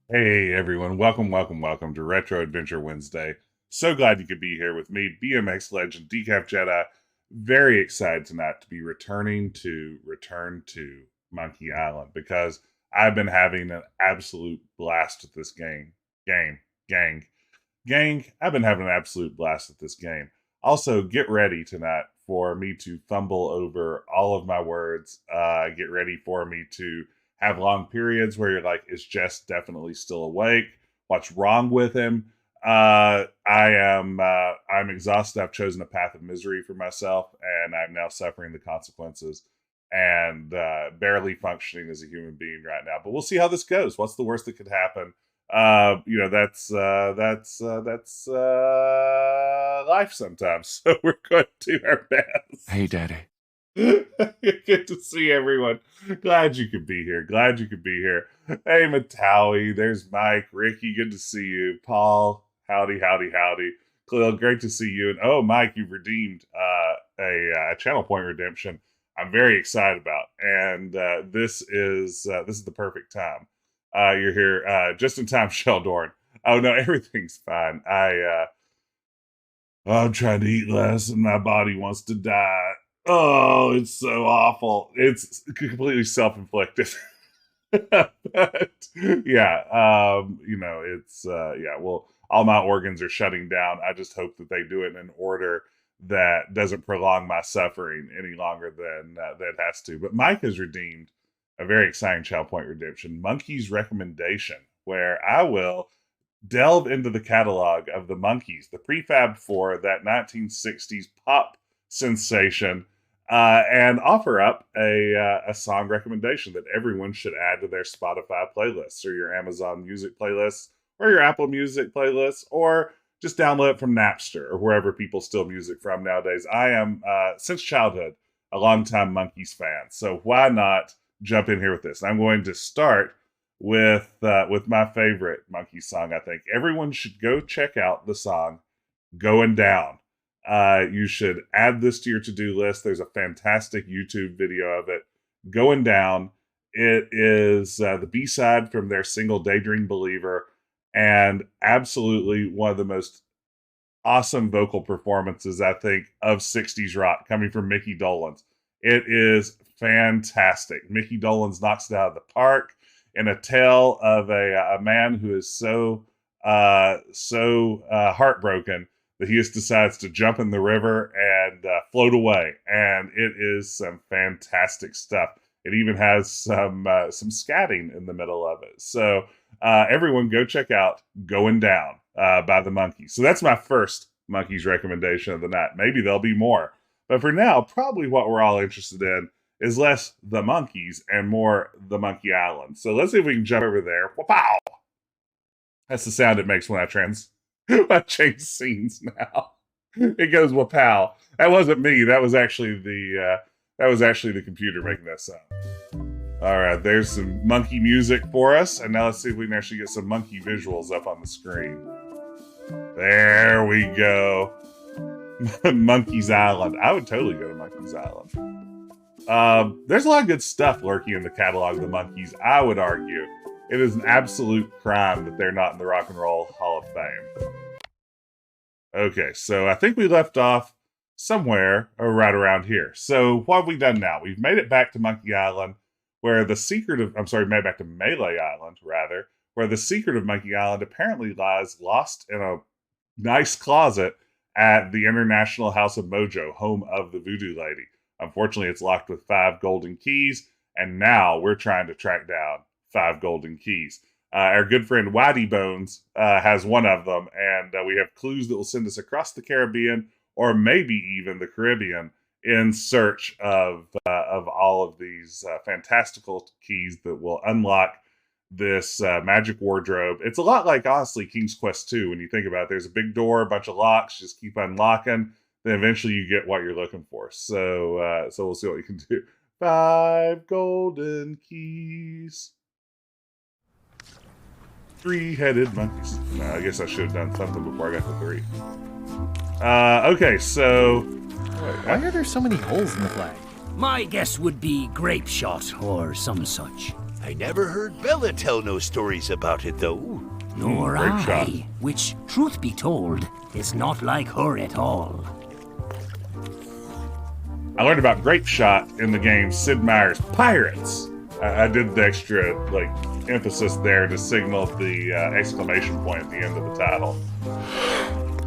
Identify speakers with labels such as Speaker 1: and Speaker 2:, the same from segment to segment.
Speaker 1: Hey everyone, welcome to Retro Adventure Wednesday. So glad you could be here with me, BMX legend Decaf Jedi. Very excited tonight to be return to Monkey Island because I've been having an absolute blast with this game. Game, gang, gang. I've been having an absolute blast with this game. Also, get ready tonight for me to fumble over all of my words. Get ready for me to have long periods where you're like, is Jess definitely still awake? What's wrong with him? I'm exhausted. I've chosen a path of misery for myself, and I'm now suffering the consequences and barely functioning as a human being right now. But we'll see how this goes. What's the worst that could happen? That's life sometimes. So we're going to do our best.
Speaker 2: Hey, Daddy.
Speaker 1: Good to see everyone. Glad you could be here. Glad you could be here. Hey, Matawi. There's Mike. Ricky, good to see you. Paul, howdy. Khalil, great to see you. And oh, Mike, you've redeemed a channel point redemption. I'm very excited about, and this is the perfect time. You're here just in time, Sheldorn. Oh no, everything's fine. I'm trying to eat less, and my body wants to die. Oh, it's so awful. It's completely self-inflicted. But yeah, it's yeah, well, all my organs are shutting down. I just hope that they do it in an order that doesn't prolong my suffering any longer than that has to. But Mike has redeemed a very exciting child point redemption, Monkey's Recommendation, where I will delve into the catalog of the Monkees, the prefab for that 1960s pop sensation, and offer up a song recommendation that everyone should add to their Spotify playlists or your Amazon Music playlists or your Apple Music playlists, or just download it from Napster or wherever people steal music from nowadays. I am, since childhood, a longtime Monkees fan, so why not jump in here with this? And I'm going to start with my favorite Monkees song. I think everyone should go check out the song "Going Down." You should add this to your to-do list. There's a fantastic YouTube video of it. "Going Down." It is the B-side from their single "Daydream Believer," and absolutely one of the most awesome vocal performances, I think, of 60s rock coming from Mickey Dolenz. It is fantastic. Mickey Dolenz knocks it out of the park in a tale of a man who is so heartbroken that he just decides to jump in the river and float away. And it is some fantastic stuff. It even has some scatting in the middle of it. So everyone go check out "Going Down" by the Monkees. So that's my first Monkees recommendation of the night. Maybe there'll be more. But for now, probably what we're all interested in is less the Monkees and more the Monkey Island. So let's see if we can jump over there. Wow! That's the sound it makes when I change scenes now. It goes wapow. That wasn't me. That was actually the computer making that sound. All right, there's some monkey music for us, and now let's see if we can actually get some monkey visuals up on the screen. There we go. Monkey's Island. I would totally go to Monkey's Island. There's a lot of good stuff lurking in the catalog of the Monkees. I would argue it is an absolute crime that they're not in the Rock and Roll Hall of Fame. Okay, so I think we left off somewhere right around here. So what have we done now? We've made it back to Monkey Island, where the secret of, made it back to Mêlée Island, rather, where the secret of Monkey Island apparently lies lost in a nice closet at the International House of Mojo, home of the Voodoo Lady. Unfortunately, it's locked with 5 golden keys, and now we're trying to track down 5 golden keys. Our good friend Whitey Bones has one of them, and we have clues that will send us across the Caribbean, or maybe even the Caribbean, in search of all of these fantastical keys that will unlock this magic wardrobe. It's a lot like, honestly, King's Quest 2 when you think about it. There's a big door, a bunch of locks, just keep unlocking, then eventually you get what you're looking for. So we'll see what you can do. 5 golden keys. 3-headed monkeys. No, I guess I should have done something before I got to 3. Okay, so...
Speaker 2: Why are there so many holes in the flag?
Speaker 3: My guess would be grape shot or some such.
Speaker 2: I never heard Bella tell no stories about it, though.
Speaker 3: Nor
Speaker 1: Great
Speaker 3: I,
Speaker 1: shot.
Speaker 3: which, truth be told, is not like her at all.
Speaker 1: I learned about Grape Shot in the game Sid Meier's Pirates. I did the extra emphasis there to signal the exclamation point at the end of the title.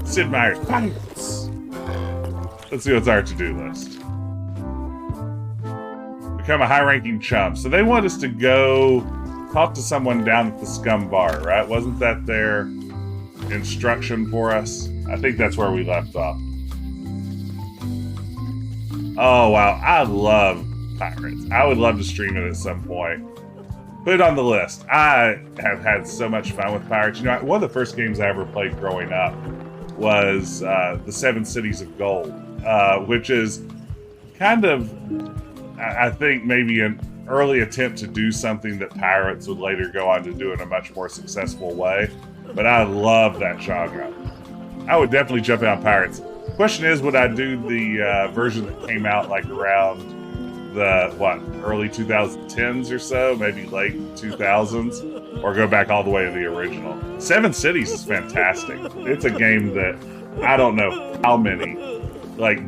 Speaker 1: Sid Meier's Pirates. Let's see what's our to-do list. Become a high-ranking chum. So they want us to go talk to someone down at the Scum Bar, right? Wasn't that their instruction for us? I think that's where we left off. Oh, wow. I love Pirates. I would love to stream it at some point. Put it on the list. I have had so much fun with Pirates. You know, one of the first games I ever played growing up was the Seven Cities of Gold, which is kind of, I think, maybe an early attempt to do something that Pirates would later go on to do in a much more successful way. But I love that genre. I would definitely jump in on Pirates. Question is, would I do the version that came out around the early 2010s or so, maybe late 2000s, or go back all the way to the original? Seven Cities is fantastic. It's a game that I don't know how many,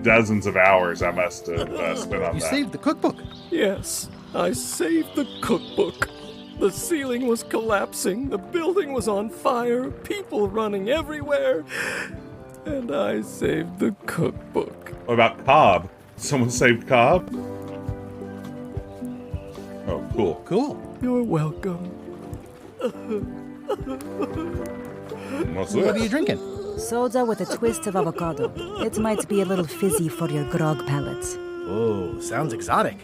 Speaker 1: dozens of hours I must have spent on that.
Speaker 4: You saved the cookbook.
Speaker 5: Yes, I saved the cookbook. The ceiling was collapsing, the building was on fire, people running everywhere, and I saved the cookbook.
Speaker 1: What about Cobb? Someone saved Cobb? Oh, cool.
Speaker 4: Cool.
Speaker 5: You're welcome.
Speaker 1: What's
Speaker 4: What are
Speaker 1: this?
Speaker 4: you drinking?
Speaker 6: Soda with a twist of avocado. It might be a little fizzy for your grog palate.
Speaker 4: Oh, sounds exotic.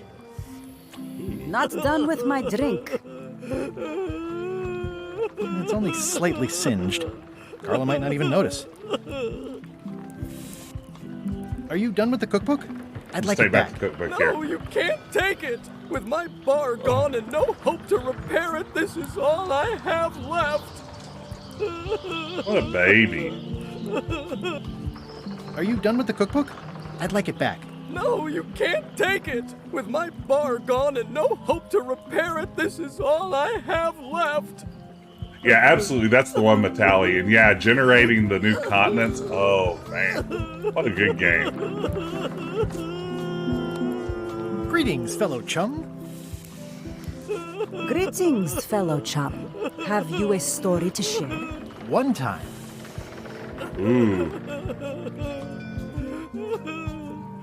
Speaker 6: Not done with my drink.
Speaker 4: It's only slightly singed. Carla might not even notice. Are you done with the cookbook? I'd like
Speaker 1: Stay
Speaker 4: it
Speaker 1: back
Speaker 4: back.
Speaker 1: to cookbook
Speaker 5: No,
Speaker 1: here.
Speaker 5: you can't take it! With my bar gone and no hope to repair it, this is all I have left!
Speaker 1: What a baby.
Speaker 4: Are you done with the cookbook? I'd like it back.
Speaker 5: No, you can't take it! With my bar gone and no hope to repair it, this is all I have left!
Speaker 1: Yeah, absolutely. That's the one, Metalli. And yeah, generating the new continents. Oh, man. What a good game.
Speaker 4: Greetings, fellow chum.
Speaker 6: Greetings, fellow chum. Have you a story to share?
Speaker 4: One time,
Speaker 1: Ooh.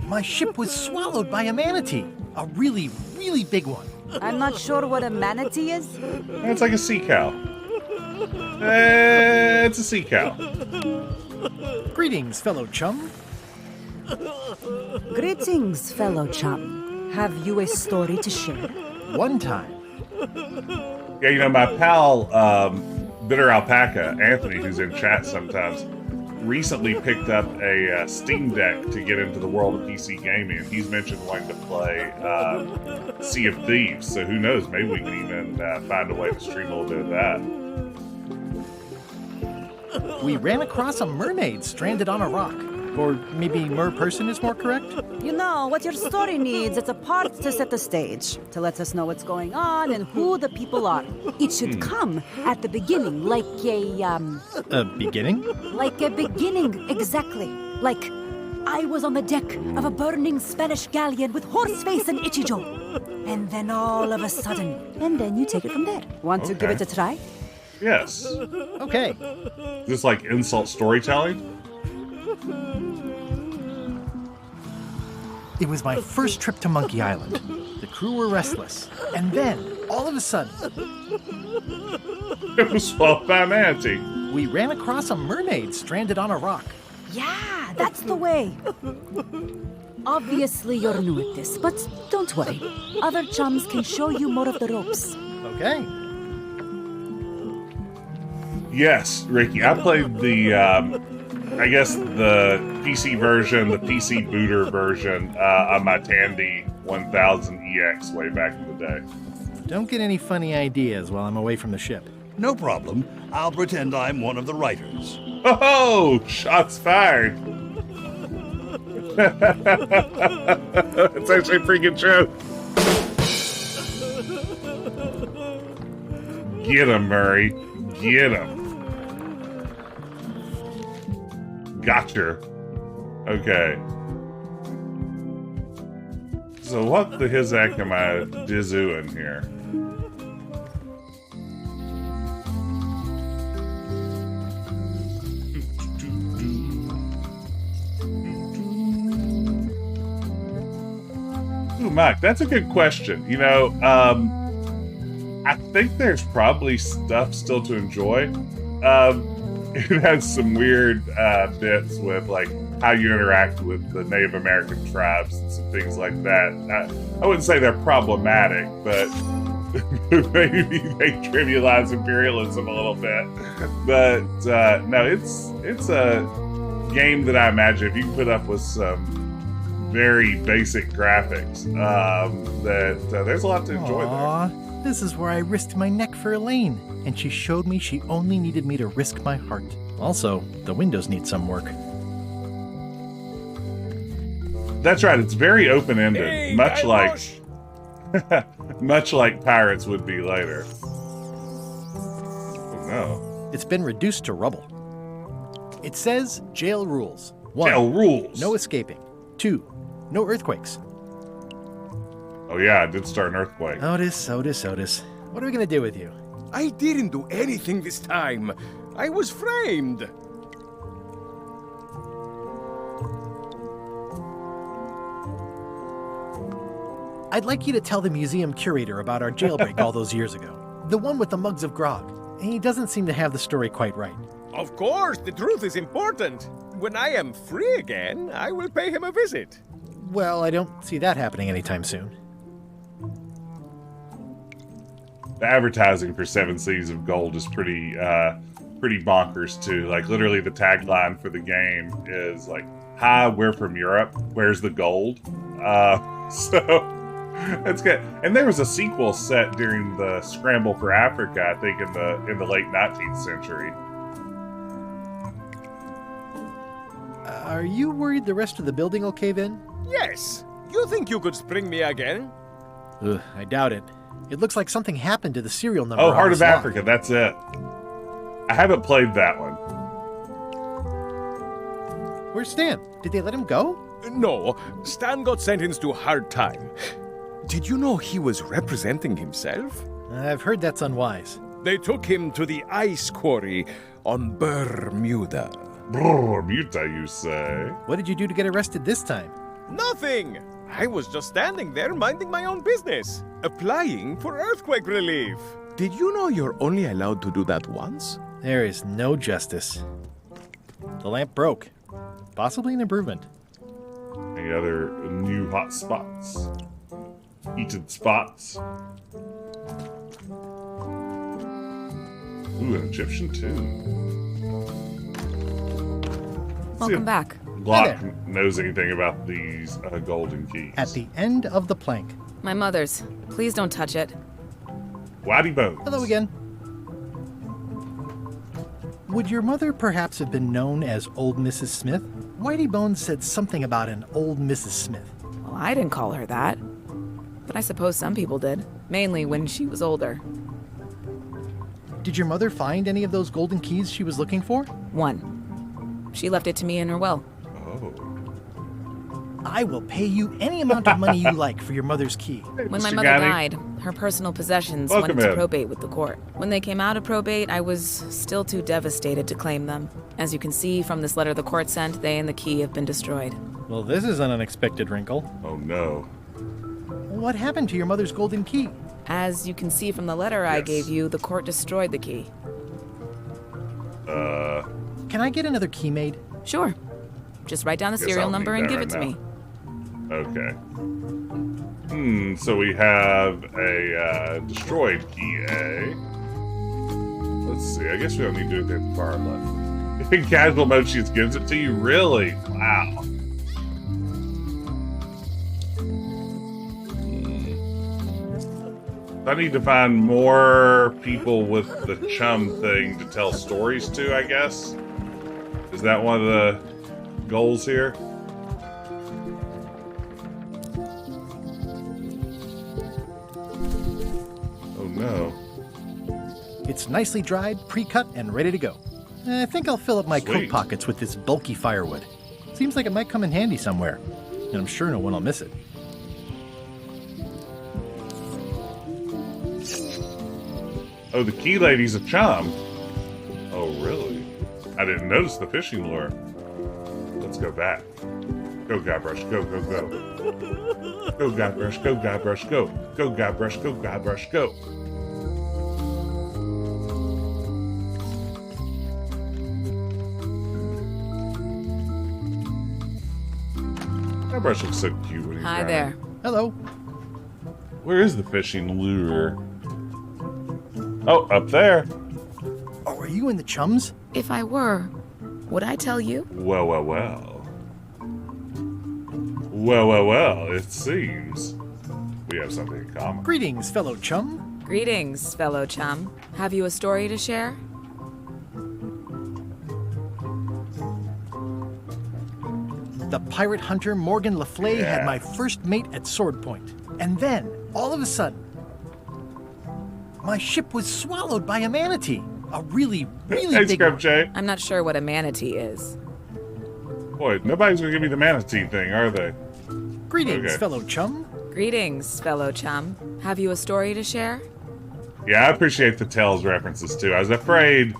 Speaker 4: my ship was swallowed by a manatee. A really, really big one.
Speaker 6: I'm not sure what a manatee is.
Speaker 1: It's like a sea cow. It's a sea cow.
Speaker 4: Greetings, fellow chum.
Speaker 6: Greetings, fellow chum. Have you a story to share?
Speaker 4: One time,
Speaker 1: Yeah, you know, my pal, Bitter Alpaca, Anthony, who's in chat sometimes, recently picked up a Steam Deck to get into the world of PC gaming. And he's mentioned wanting to play Sea of Thieves. So who knows? Maybe we can even find a way to stream a little bit of that.
Speaker 4: we ran across a mermaid stranded on a rock. Or maybe mer-person is more correct?
Speaker 6: You know, what your story needs, it's a part to set the stage, to let us know what's going on and who the people are. It should come at the beginning, like
Speaker 4: A beginning?
Speaker 6: like a beginning, exactly. Like, I was on the deck of a burning Spanish galleon with Horseface and Ichijo. And then all of a sudden, and then you take it from there. Want to give
Speaker 1: Okay.
Speaker 6: it a try?
Speaker 1: Yes.
Speaker 4: Okay.
Speaker 1: Is this like insult storytelling?
Speaker 4: It was my first trip to Monkey Island. The crew were restless. And then, all of a sudden,
Speaker 1: It was swallowed by a manatee.
Speaker 4: we ran across a mermaid stranded on a rock.
Speaker 6: Yeah, that's the way. Obviously, you're new at this, but don't worry. Other chums can show you more of the ropes.
Speaker 4: Okay.
Speaker 1: Yes, Ricky. I played the, I guess the PC version, the PC booter version on my Tandy 1000 EX way back in the day.
Speaker 4: Don't get any funny ideas while I'm away from the ship.
Speaker 2: No problem. I'll pretend I'm one of the writers.
Speaker 1: Oh, shots fired. It's actually a pretty good joke. Get him, Murray. Get him. Gotcha. Okay. So what the hizzack am I dizooing here? Ooh, Mike, that's a good question. You know, I think there's probably stuff still to enjoy. It has some weird bits with like how you interact with the Native American tribes and some things like that. I wouldn't say they're problematic, but maybe they trivialize imperialism a little bit. But no, it's a game that I imagine if you can put up with some very basic graphics, that there's a lot to enjoy there.
Speaker 4: This is where I risked my neck for Elaine, and she showed me she only needed me to risk my heart. Also, the windows need some work.
Speaker 1: That's right, it's very open-ended,
Speaker 5: Hey,
Speaker 1: much
Speaker 5: Guybrush!
Speaker 1: like much like Pirates would be later. Oh no.
Speaker 4: It's been reduced to rubble. It says jail rules. 1.
Speaker 1: Jail rules.
Speaker 4: No escaping. 2. No earthquakes.
Speaker 1: Oh yeah, I did start an earthquake.
Speaker 4: Otis. What are we gonna do with you?
Speaker 5: I didn't do anything this time. I was framed.
Speaker 4: I'd like you to tell the museum curator about our jailbreak all those years ago. The one with the mugs of grog. He doesn't seem to have the story quite right.
Speaker 5: Of course, the truth is important. When I am free again, I will pay him a visit.
Speaker 4: Well, I don't see that happening anytime soon.
Speaker 1: The advertising for Seven Seas of Gold is pretty bonkers too. Like literally the tagline for the game is like, "Hi, we're from Europe. Where's the gold?" So that's good. And there was a sequel set during the Scramble for Africa, I think in the late 19th century.
Speaker 4: Are you worried the rest of the building will cave in?
Speaker 5: Yes. You think you could spring me again?
Speaker 4: Ugh, I doubt it. It looks like something happened to the serial number.
Speaker 1: Oh,
Speaker 4: on
Speaker 1: Heart
Speaker 4: this
Speaker 1: of
Speaker 4: lock.
Speaker 1: Africa, that's it. I haven't played that one.
Speaker 4: Where's Stan? Did they let him go?
Speaker 5: No, Stan got sentenced to hard time. Did you know he was representing himself?
Speaker 4: I've heard that's unwise.
Speaker 5: They took him to the ice quarry on Brrr Muda.
Speaker 1: Brrr Muda, you say?
Speaker 4: What did you do to get arrested this time?
Speaker 5: Nothing! I was just standing there minding my own business, applying for earthquake relief. Did you know you're only allowed to do that once?
Speaker 4: There is no justice. The lamp broke. Possibly an improvement.
Speaker 1: Any other new hot spots? Heated spots? Ooh, an Egyptian tomb.
Speaker 6: Welcome back.
Speaker 1: Glock
Speaker 4: Hi
Speaker 1: knows anything about these golden keys.
Speaker 4: At the end of the plank.
Speaker 6: My mother's. Please don't touch it.
Speaker 1: Whitey Bones.
Speaker 4: Hello again. Would your mother perhaps have been known as Old Mrs. Smith? Whitey Bones said something about an old Mrs. Smith.
Speaker 6: Well, I didn't call her that. But I suppose some people did. Mainly when she was older.
Speaker 4: Did your mother find any of those golden keys she was looking for?
Speaker 6: One. She left it to me in her will.
Speaker 1: Oh.
Speaker 4: I will pay you any amount of money you like for your mother's key.
Speaker 6: When my
Speaker 1: Mr.
Speaker 6: mother
Speaker 1: Gotti.
Speaker 6: died, her personal possessions
Speaker 1: Welcome
Speaker 6: went to
Speaker 1: in.
Speaker 6: probate with the court. When they came out of probate, I was still too devastated to claim them. As you can see from this letter the court sent, they and the key have been destroyed.
Speaker 4: Well, this is an unexpected wrinkle.
Speaker 1: Oh no.
Speaker 4: What happened to your mother's golden key?
Speaker 6: As you can see from the letter I
Speaker 1: Yes.
Speaker 6: gave you, the court destroyed the key.
Speaker 4: Can I get another key made?
Speaker 6: Sure. Just write down the
Speaker 1: Guess
Speaker 6: serial
Speaker 1: I'll
Speaker 6: number
Speaker 1: need
Speaker 6: and
Speaker 1: that
Speaker 6: give it to
Speaker 1: right
Speaker 6: me.
Speaker 1: Okay. So we have a destroyed key A. Let's see, I guess we don't need to do it that far left. In casual mode, she just gives it to you? Really? Wow. I need to find more people with the chum thing to tell stories to, I guess. Is that one of the goals here? Oh no.
Speaker 4: It's nicely dried, pre-cut, and ready to go. I think I'll fill up my coat
Speaker 1: Sweet.
Speaker 4: pockets with this bulky firewood. Seems like it might come in handy somewhere, and I'm sure no one will miss it.
Speaker 1: Oh, the key lady's a chum. Oh, really? I didn't notice the fishing lure. Let's go back. Go, Guybrush, go, go, go. Go, Guybrush, go, Guybrush, go. Go, Guybrush, go, Guybrush, go. Guybrush looks so cute when he's
Speaker 7: Hi
Speaker 1: running.
Speaker 7: there.
Speaker 4: Hello.
Speaker 1: Where is the fishing lure? Oh, up there.
Speaker 4: Oh, are you in the chums?
Speaker 7: If I were, would I tell you?
Speaker 1: Well, well, well. Well, well, well, it seems we have something in common.
Speaker 4: Greetings, fellow chum.
Speaker 7: Greetings, fellow chum. Have you a story to share?
Speaker 4: The pirate hunter Morgan Le Fay
Speaker 1: Yeah.
Speaker 4: had my first mate at sword point. And then, all of a sudden, my ship was swallowed by a manatee. A really, really
Speaker 1: Hey,
Speaker 4: big
Speaker 1: Scrub
Speaker 4: one.
Speaker 1: Jay.
Speaker 7: I'm not sure what a manatee is.
Speaker 1: Boy, nobody's gonna give me the manatee thing, are they?
Speaker 4: Greetings,
Speaker 1: Okay.
Speaker 4: fellow chum.
Speaker 7: Greetings, fellow chum. Have you a story to share?
Speaker 1: Yeah, I appreciate the Tales references too. I was afraid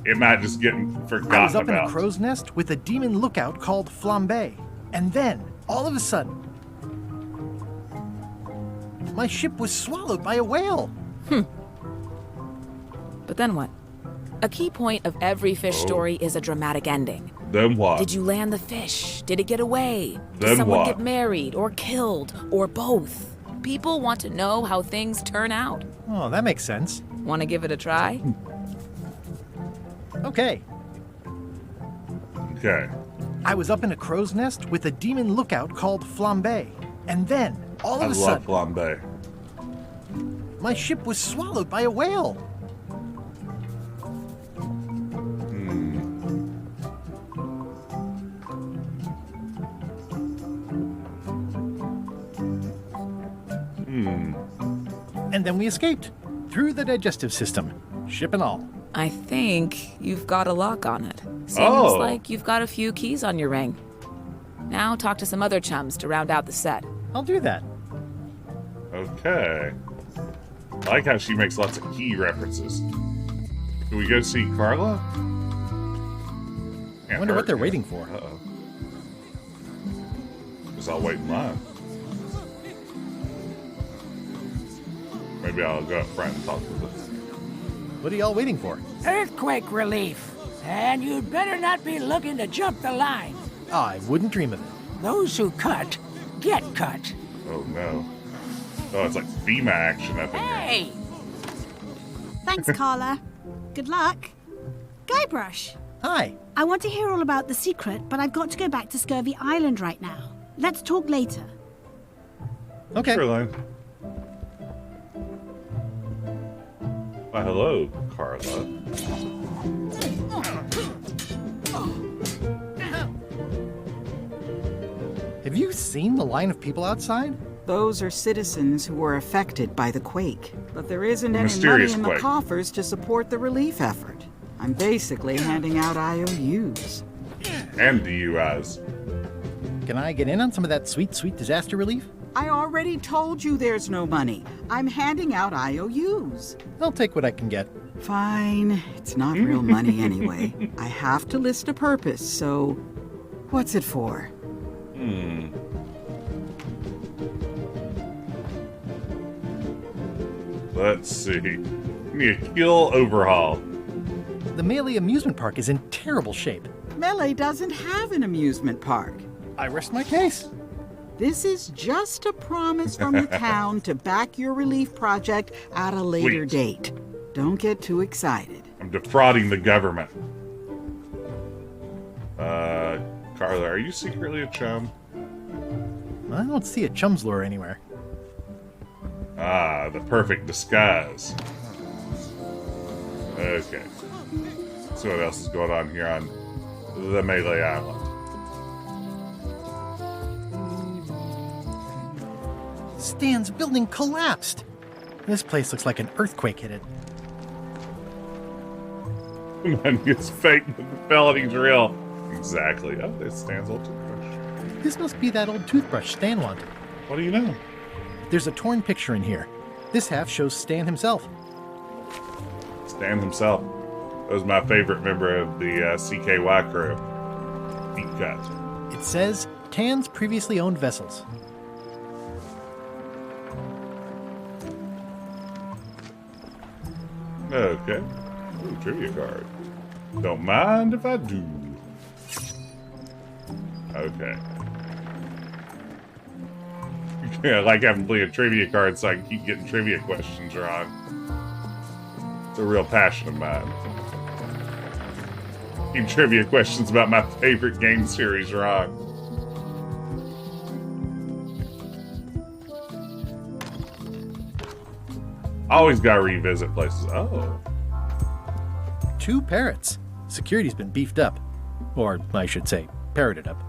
Speaker 1: it might just get
Speaker 4: I was
Speaker 1: forgotten
Speaker 4: up in
Speaker 1: about.
Speaker 4: a crow's nest with a demon lookout called Flambe. And then, all of a sudden, my ship was swallowed by a whale.
Speaker 7: But then what? A key point of every fish
Speaker 1: Oh.
Speaker 7: story is a dramatic ending.
Speaker 1: Then what?
Speaker 7: Did you land the fish? Did it get away?
Speaker 1: Then
Speaker 7: Did someone
Speaker 1: what?
Speaker 7: get married or killed or both? People want to know how things turn out.
Speaker 4: Oh, that makes sense.
Speaker 7: Want to give it a try?
Speaker 4: Okay.
Speaker 1: Okay.
Speaker 4: I was up in a crow's nest with a demon lookout called Flambe. And then, all
Speaker 1: I
Speaker 4: of a
Speaker 1: love
Speaker 4: sudden,
Speaker 1: flambe.
Speaker 4: my ship was swallowed by a whale. And then we escaped through the digestive system, ship and all.
Speaker 7: I think you've got a lock on it. Seems
Speaker 1: Oh.
Speaker 7: like you've got a few keys on your ring. Now talk to some other chums to round out the set.
Speaker 4: I'll do that.
Speaker 1: Okay. I like how she makes lots of key references. Can we go see Carla?
Speaker 4: I wonder what they're waiting for.
Speaker 1: Uh-oh. Guess I'll wait in line. Maybe I'll go up front and talk to them.
Speaker 4: What are y'all waiting for?
Speaker 3: Earthquake relief. And you'd better not be looking to jump the line.
Speaker 4: I wouldn't dream of it.
Speaker 3: Those who cut, get cut.
Speaker 1: Oh no. Oh, it's like FEMA action up in here.
Speaker 3: Hey!
Speaker 8: Thanks, Carla. Good luck. Guybrush,
Speaker 4: Hi.
Speaker 8: I want to hear all about the secret, but I've got to go back to Scurvy Island right now. Let's talk later.
Speaker 4: Okay.
Speaker 1: Caroline. Why, hello, Carla.
Speaker 4: Have you seen the line of people outside?
Speaker 9: Those are citizens who were affected by the quake. But there isn't any money
Speaker 1: Mysterious
Speaker 9: in the
Speaker 1: quake.
Speaker 9: coffers to support the relief effort. I'm basically handing out IOUs.
Speaker 1: And DUIs.
Speaker 4: Can I get in on some of that sweet, sweet disaster relief?
Speaker 9: I already told you there's no money. I'm handing out IOUs.
Speaker 4: I'll take what I can get.
Speaker 9: Fine. It's not real money anyway. I have to list a purpose, so what's it for?
Speaker 1: Let's see. Need a keel overhaul.
Speaker 4: The Mêlée amusement park is in terrible shape.
Speaker 9: Mêlée doesn't have an amusement park.
Speaker 4: I rest my case.
Speaker 9: This is just a promise from the town to back your relief project at a later
Speaker 1: Sweet.
Speaker 9: date. Don't get too excited.
Speaker 1: I'm defrauding the government. Carla, are you secretly a chum?
Speaker 4: I don't see a chum's lure anywhere.
Speaker 1: Ah, the perfect disguise. Okay. Let's see what else is going on here on the Mêlée Island.
Speaker 4: Stan's building collapsed. This place looks like an earthquake hit it.
Speaker 1: Money is fake, but the felony's real. Exactly. Oh, there's Stan's old toothbrush.
Speaker 4: This must be that old toothbrush Stan wanted.
Speaker 1: What do you know?
Speaker 4: There's a torn picture in here. This half shows Stan himself.
Speaker 1: Stan himself. That was my favorite member of the CKY crew. Deep cut.
Speaker 4: It says, Tan's previously owned vessels.
Speaker 1: Okay. Ooh, trivia card. Don't mind if I do. Okay. I like having to play a trivia card so I can keep getting trivia questions wrong. It's a real passion of mine. Keep trivia questions about my favorite game series wrong. Always gotta revisit places. Oh.
Speaker 4: 2 parrots. Security's been beefed up. Or, I should say, parroted up.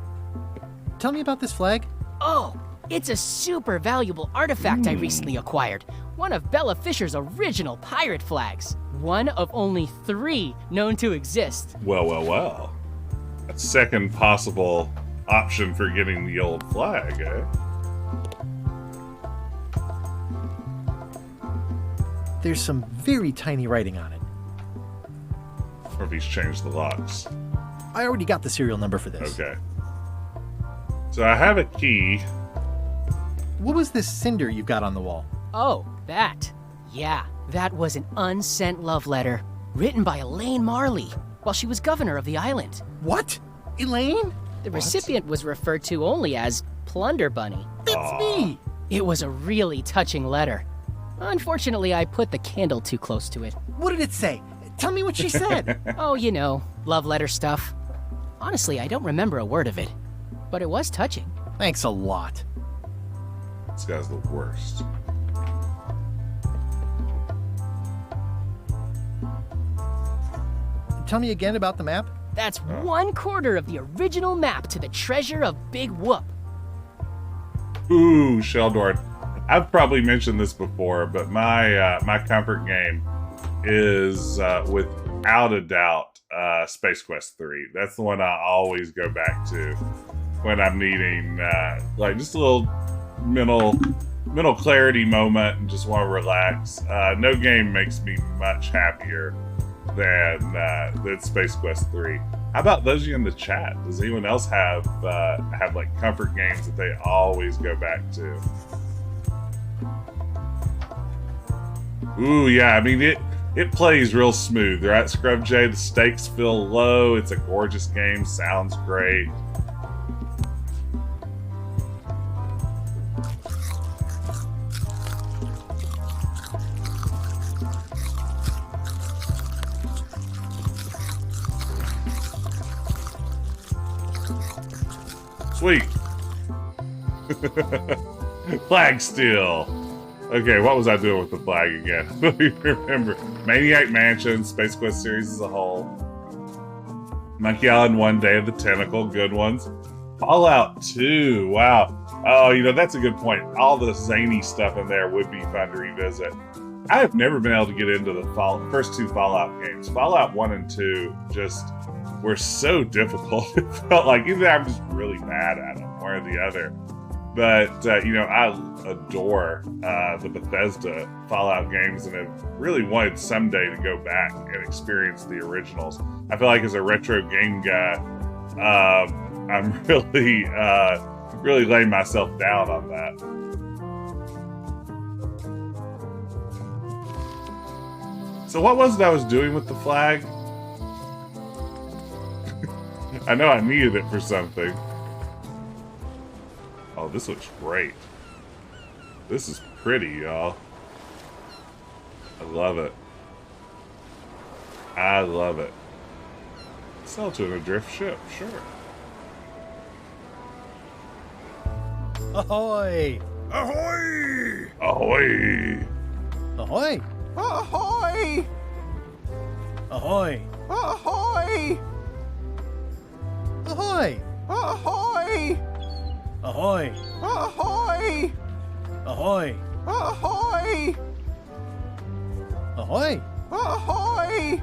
Speaker 4: Tell me about this flag.
Speaker 10: Oh, it's a super valuable artifact I recently acquired. One of Bella Fisher's original pirate flags. One of only 3 known to exist.
Speaker 1: Well. A second possible option for getting the old flag, eh?
Speaker 4: There's some very tiny writing on it.
Speaker 1: Or if he's changed the locks.
Speaker 4: I already got the serial number for this.
Speaker 1: Okay. So I have a key.
Speaker 4: What was this cinder you've got on the wall?
Speaker 10: Oh, that. Yeah, that was an unsent love letter written by Elaine Marley while she was governor of the island.
Speaker 4: What? Elaine?
Speaker 10: The recipient was referred to only as Plunder Bunny.
Speaker 4: That's me!
Speaker 10: It was a really touching letter. Unfortunately, I put the candle too close to it.
Speaker 4: What did it say? Tell me what she said.
Speaker 10: Oh, you know, love letter stuff. Honestly, I don't remember a word of it, but it was touching.
Speaker 4: Thanks a lot.
Speaker 1: This guy's the worst.
Speaker 4: Tell me again about the map.
Speaker 10: That's 1/4 of the original map to the treasure of Big Whoop.
Speaker 1: Ooh, Sheldor. I've probably mentioned this before, but my comfort game is without a doubt Space Quest 3. That's the one I always go back to when I'm needing like just a little mental clarity moment and just want to relax. No game makes me much happier than Space Quest 3. How about those of you in the chat? Does anyone else have like comfort games that they always go back to? Ooh, yeah, I mean, it plays real smooth, right, Scrub J? The stakes feel low. It's a gorgeous game. Sounds great. Sweet. Flag still. Okay, what was I doing with the flag again? I don't even remember. Maniac Mansion, Space Quest series as a whole. Monkey Island 1, Day of the Tentacle, good ones. Fallout 2, wow. Oh, you know, that's a good point. All the zany stuff in there would be fun to revisit. I have never been able to get into the first 2 Fallout games. Fallout 1 and 2 just were so difficult. It felt like either I'm just really bad at them, one or the other. But, you know, I adore the Bethesda Fallout games and have really wanted someday to go back and experience the originals. I feel like as a retro game guy, I'm really laying myself down on that. So what was it I was doing with the flag? I know I needed it for something. Oh, this looks great. This is pretty, y'all. I love it. I love it. Sell to an adrift ship, sure.
Speaker 4: Ahoy!
Speaker 2: Ahoy!
Speaker 1: Ahoy!
Speaker 4: Ahoy!
Speaker 9: Ahoy!
Speaker 4: Ahoy!
Speaker 9: Ahoy!
Speaker 4: Ahoy!
Speaker 9: Ahoy!
Speaker 4: Ahoy!
Speaker 9: Ahoy!
Speaker 4: Ahoy!
Speaker 9: Ahoy!
Speaker 4: Ahoy!
Speaker 9: Ahoy!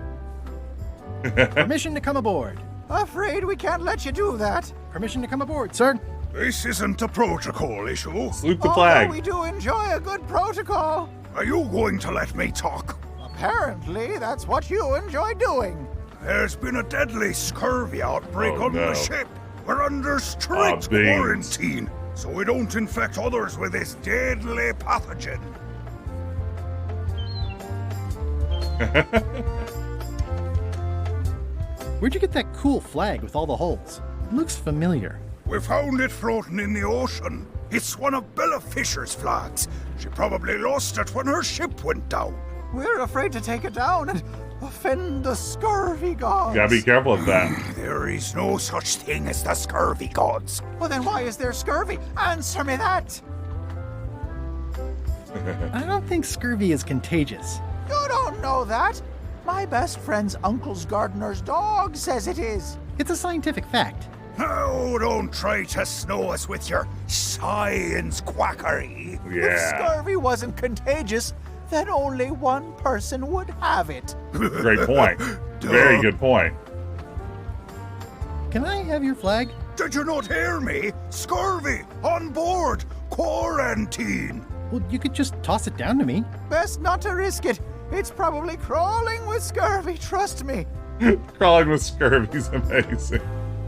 Speaker 4: Permission to come aboard.
Speaker 11: Afraid we can't let you do that.
Speaker 4: Permission to come aboard, sir.
Speaker 2: This isn't a protocol issue.
Speaker 1: Salute the flag.
Speaker 11: We do enjoy a good protocol.
Speaker 2: Are you going to let me talk?
Speaker 11: Apparently, that's what you enjoy doing.
Speaker 2: There's been a deadly scurvy outbreak on the ship. We're under strict
Speaker 1: beans.
Speaker 2: quarantine, so we don't infect others with this deadly pathogen.
Speaker 4: Where'd you get that cool flag with all the holes? It looks familiar.
Speaker 2: We found it floating in the ocean. It's one of Bella Fisher's flags. She probably lost it when her ship went down.
Speaker 11: We're afraid to take it down and offend the scurvy gods.
Speaker 1: Gotta be careful of that.
Speaker 2: There is no such thing as the scurvy gods.
Speaker 11: Well, then why is there scurvy? Answer me that.
Speaker 4: I don't think scurvy is contagious.
Speaker 11: You don't know that. My best friend's uncle's gardener's dog says it is.
Speaker 4: It's a scientific fact.
Speaker 2: Oh, don't try to snow us with your science quackery.
Speaker 11: If scurvy wasn't contagious, then only one person would have it.
Speaker 1: Great point. Very good point.
Speaker 4: Can I have your flag?
Speaker 2: Did you not hear me? Scurvy! On board! Quarantine!
Speaker 4: Well, you could just toss it down to me.
Speaker 11: Best not to risk it. It's probably crawling with scurvy, trust me.
Speaker 1: Crawling with scurvy's amazing.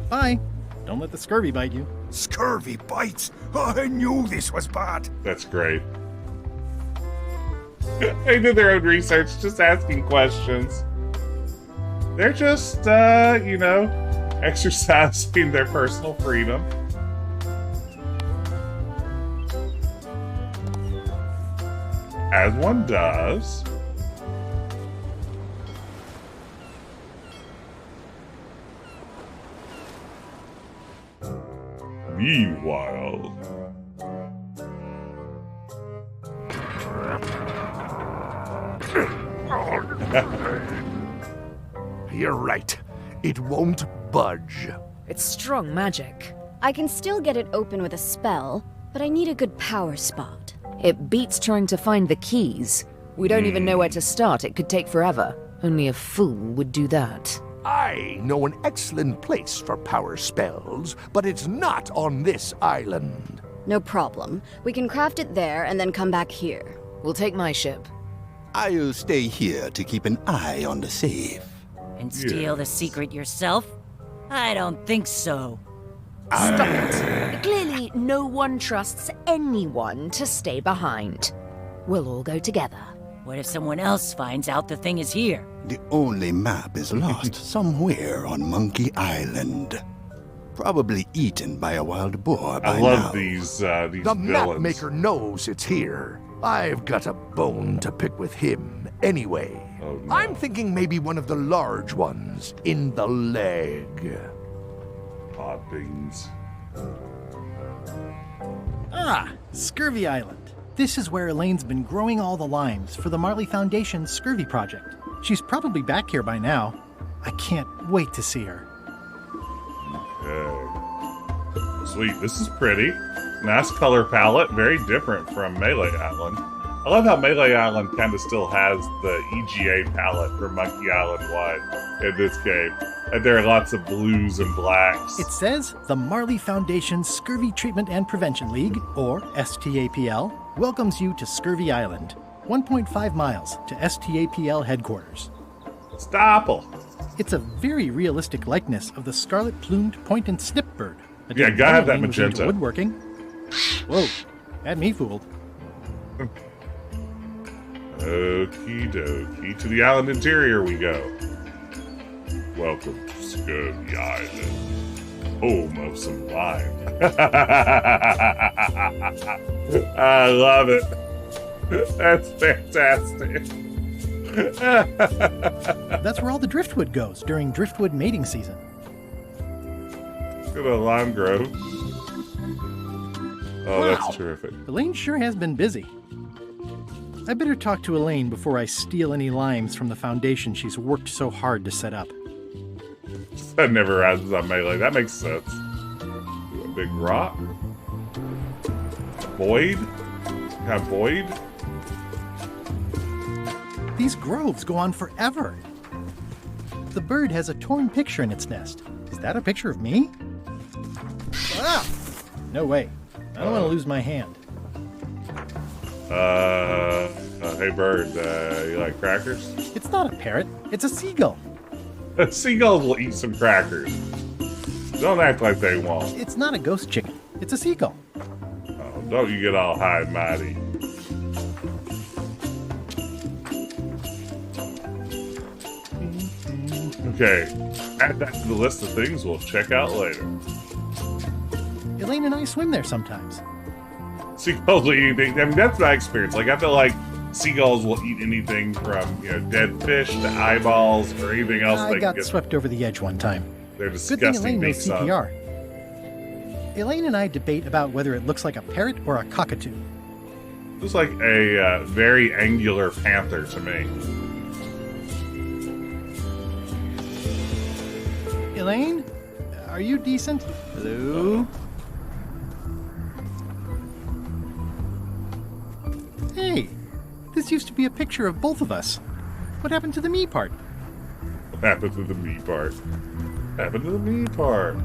Speaker 4: Bye. Don't let the scurvy bite you.
Speaker 2: Scurvy bites! I knew this was bad.
Speaker 1: That's great. They did their own research, just asking questions. They're just, exercising their personal freedom. As one does. Meanwhile...
Speaker 12: You're right. It won't budge.
Speaker 13: It's strong magic.
Speaker 14: I can still get it open with a spell, but I need a good power spot.
Speaker 13: It beats trying to find the keys. We don't even know where to start. It could take forever. Only a fool would do that.
Speaker 12: I know an excellent place for power spells, but it's not on this island.
Speaker 14: No problem. We can craft it there and then come back here.
Speaker 13: We'll take my ship.
Speaker 15: I'll stay here to keep an eye on the safe.
Speaker 3: And steal the secret yourself? I don't think so.
Speaker 13: Stop it. Clearly, no one trusts anyone to stay behind. We'll all go together.
Speaker 3: What if someone else finds out the thing is here?
Speaker 15: The only map is lost somewhere on Monkey Island. Probably eaten by a wild boar by now.
Speaker 1: I love these
Speaker 12: The
Speaker 1: villains.
Speaker 12: map maker knows it's here. I've got a bone to pick with him anyway.
Speaker 1: Oh, no.
Speaker 12: I'm thinking maybe one of the large ones in the leg.
Speaker 1: Odd beans.
Speaker 4: Ah, Scurvy Island. This is where Elaine's been growing all the limes for the Marley Foundation's Scurvy project. She's probably back here by now. I can't wait to see her.
Speaker 1: Okay. Sweet, this is pretty. Nice color palette, very different from Mêlée Island. I love how Mêlée Island kind of still has the EGA palette from Monkey Island 1 in this game. And there are lots of blues and blacks.
Speaker 4: It says the Marley Foundation's Scurvy Treatment and Prevention League, or STAPL, welcomes you to Scurvy Island, 1.5 miles to STAPL headquarters.
Speaker 1: Stopple.
Speaker 4: It's a very realistic likeness of the scarlet-plumed point and snip bird.
Speaker 1: Yeah, gotta have that
Speaker 4: Elaine was into
Speaker 1: magenta.
Speaker 4: woodworking. Whoa, had me fooled.
Speaker 1: Okie dokie. To the island interior we go. Welcome to Scurvy Island, home of some lime. I love it. That's fantastic.
Speaker 4: That's where all the driftwood goes during driftwood mating season.
Speaker 1: Look at a lime grove. Oh,
Speaker 4: Wow.
Speaker 1: that's terrific.
Speaker 4: Elaine sure has been busy. I better talk to Elaine before I steal any limes from the foundation she's worked so hard to set up.
Speaker 1: That never rises on Melee. That makes sense. A big rock. Void? Kind of void?
Speaker 4: These groves go on forever. The bird has a torn picture in its nest. Is that a picture of me? Ah! No way. I don't want to lose my hand.
Speaker 1: Hey bird, you like crackers?
Speaker 4: It's not a parrot. It's a seagull.
Speaker 1: Seagulls will eat some crackers. Don't act like they won't.
Speaker 4: It's not a ghost chicken. It's a seagull.
Speaker 1: Oh, don't you get all high and mighty. Okay, add that to the list of things we'll check out later.
Speaker 4: Elaine and I swim there sometimes.
Speaker 1: Seagulls will eat anything. I mean, that's my experience. Like, I feel like seagulls will eat anything from, dead fish to eyeballs or anything else.
Speaker 4: I got swept over the edge one time.
Speaker 1: They're
Speaker 4: Good
Speaker 1: disgusting.
Speaker 4: thing Elaine knows
Speaker 1: meat
Speaker 4: CPR. Elaine and I debate about whether it looks like a parrot or a cockatoo.
Speaker 1: Looks like a very angular panther to me.
Speaker 4: Elaine, are you decent? Hello? Hey, this used to be a picture of both of us. What happened to the me part?
Speaker 1: What happened to the me part? What happened to the me part?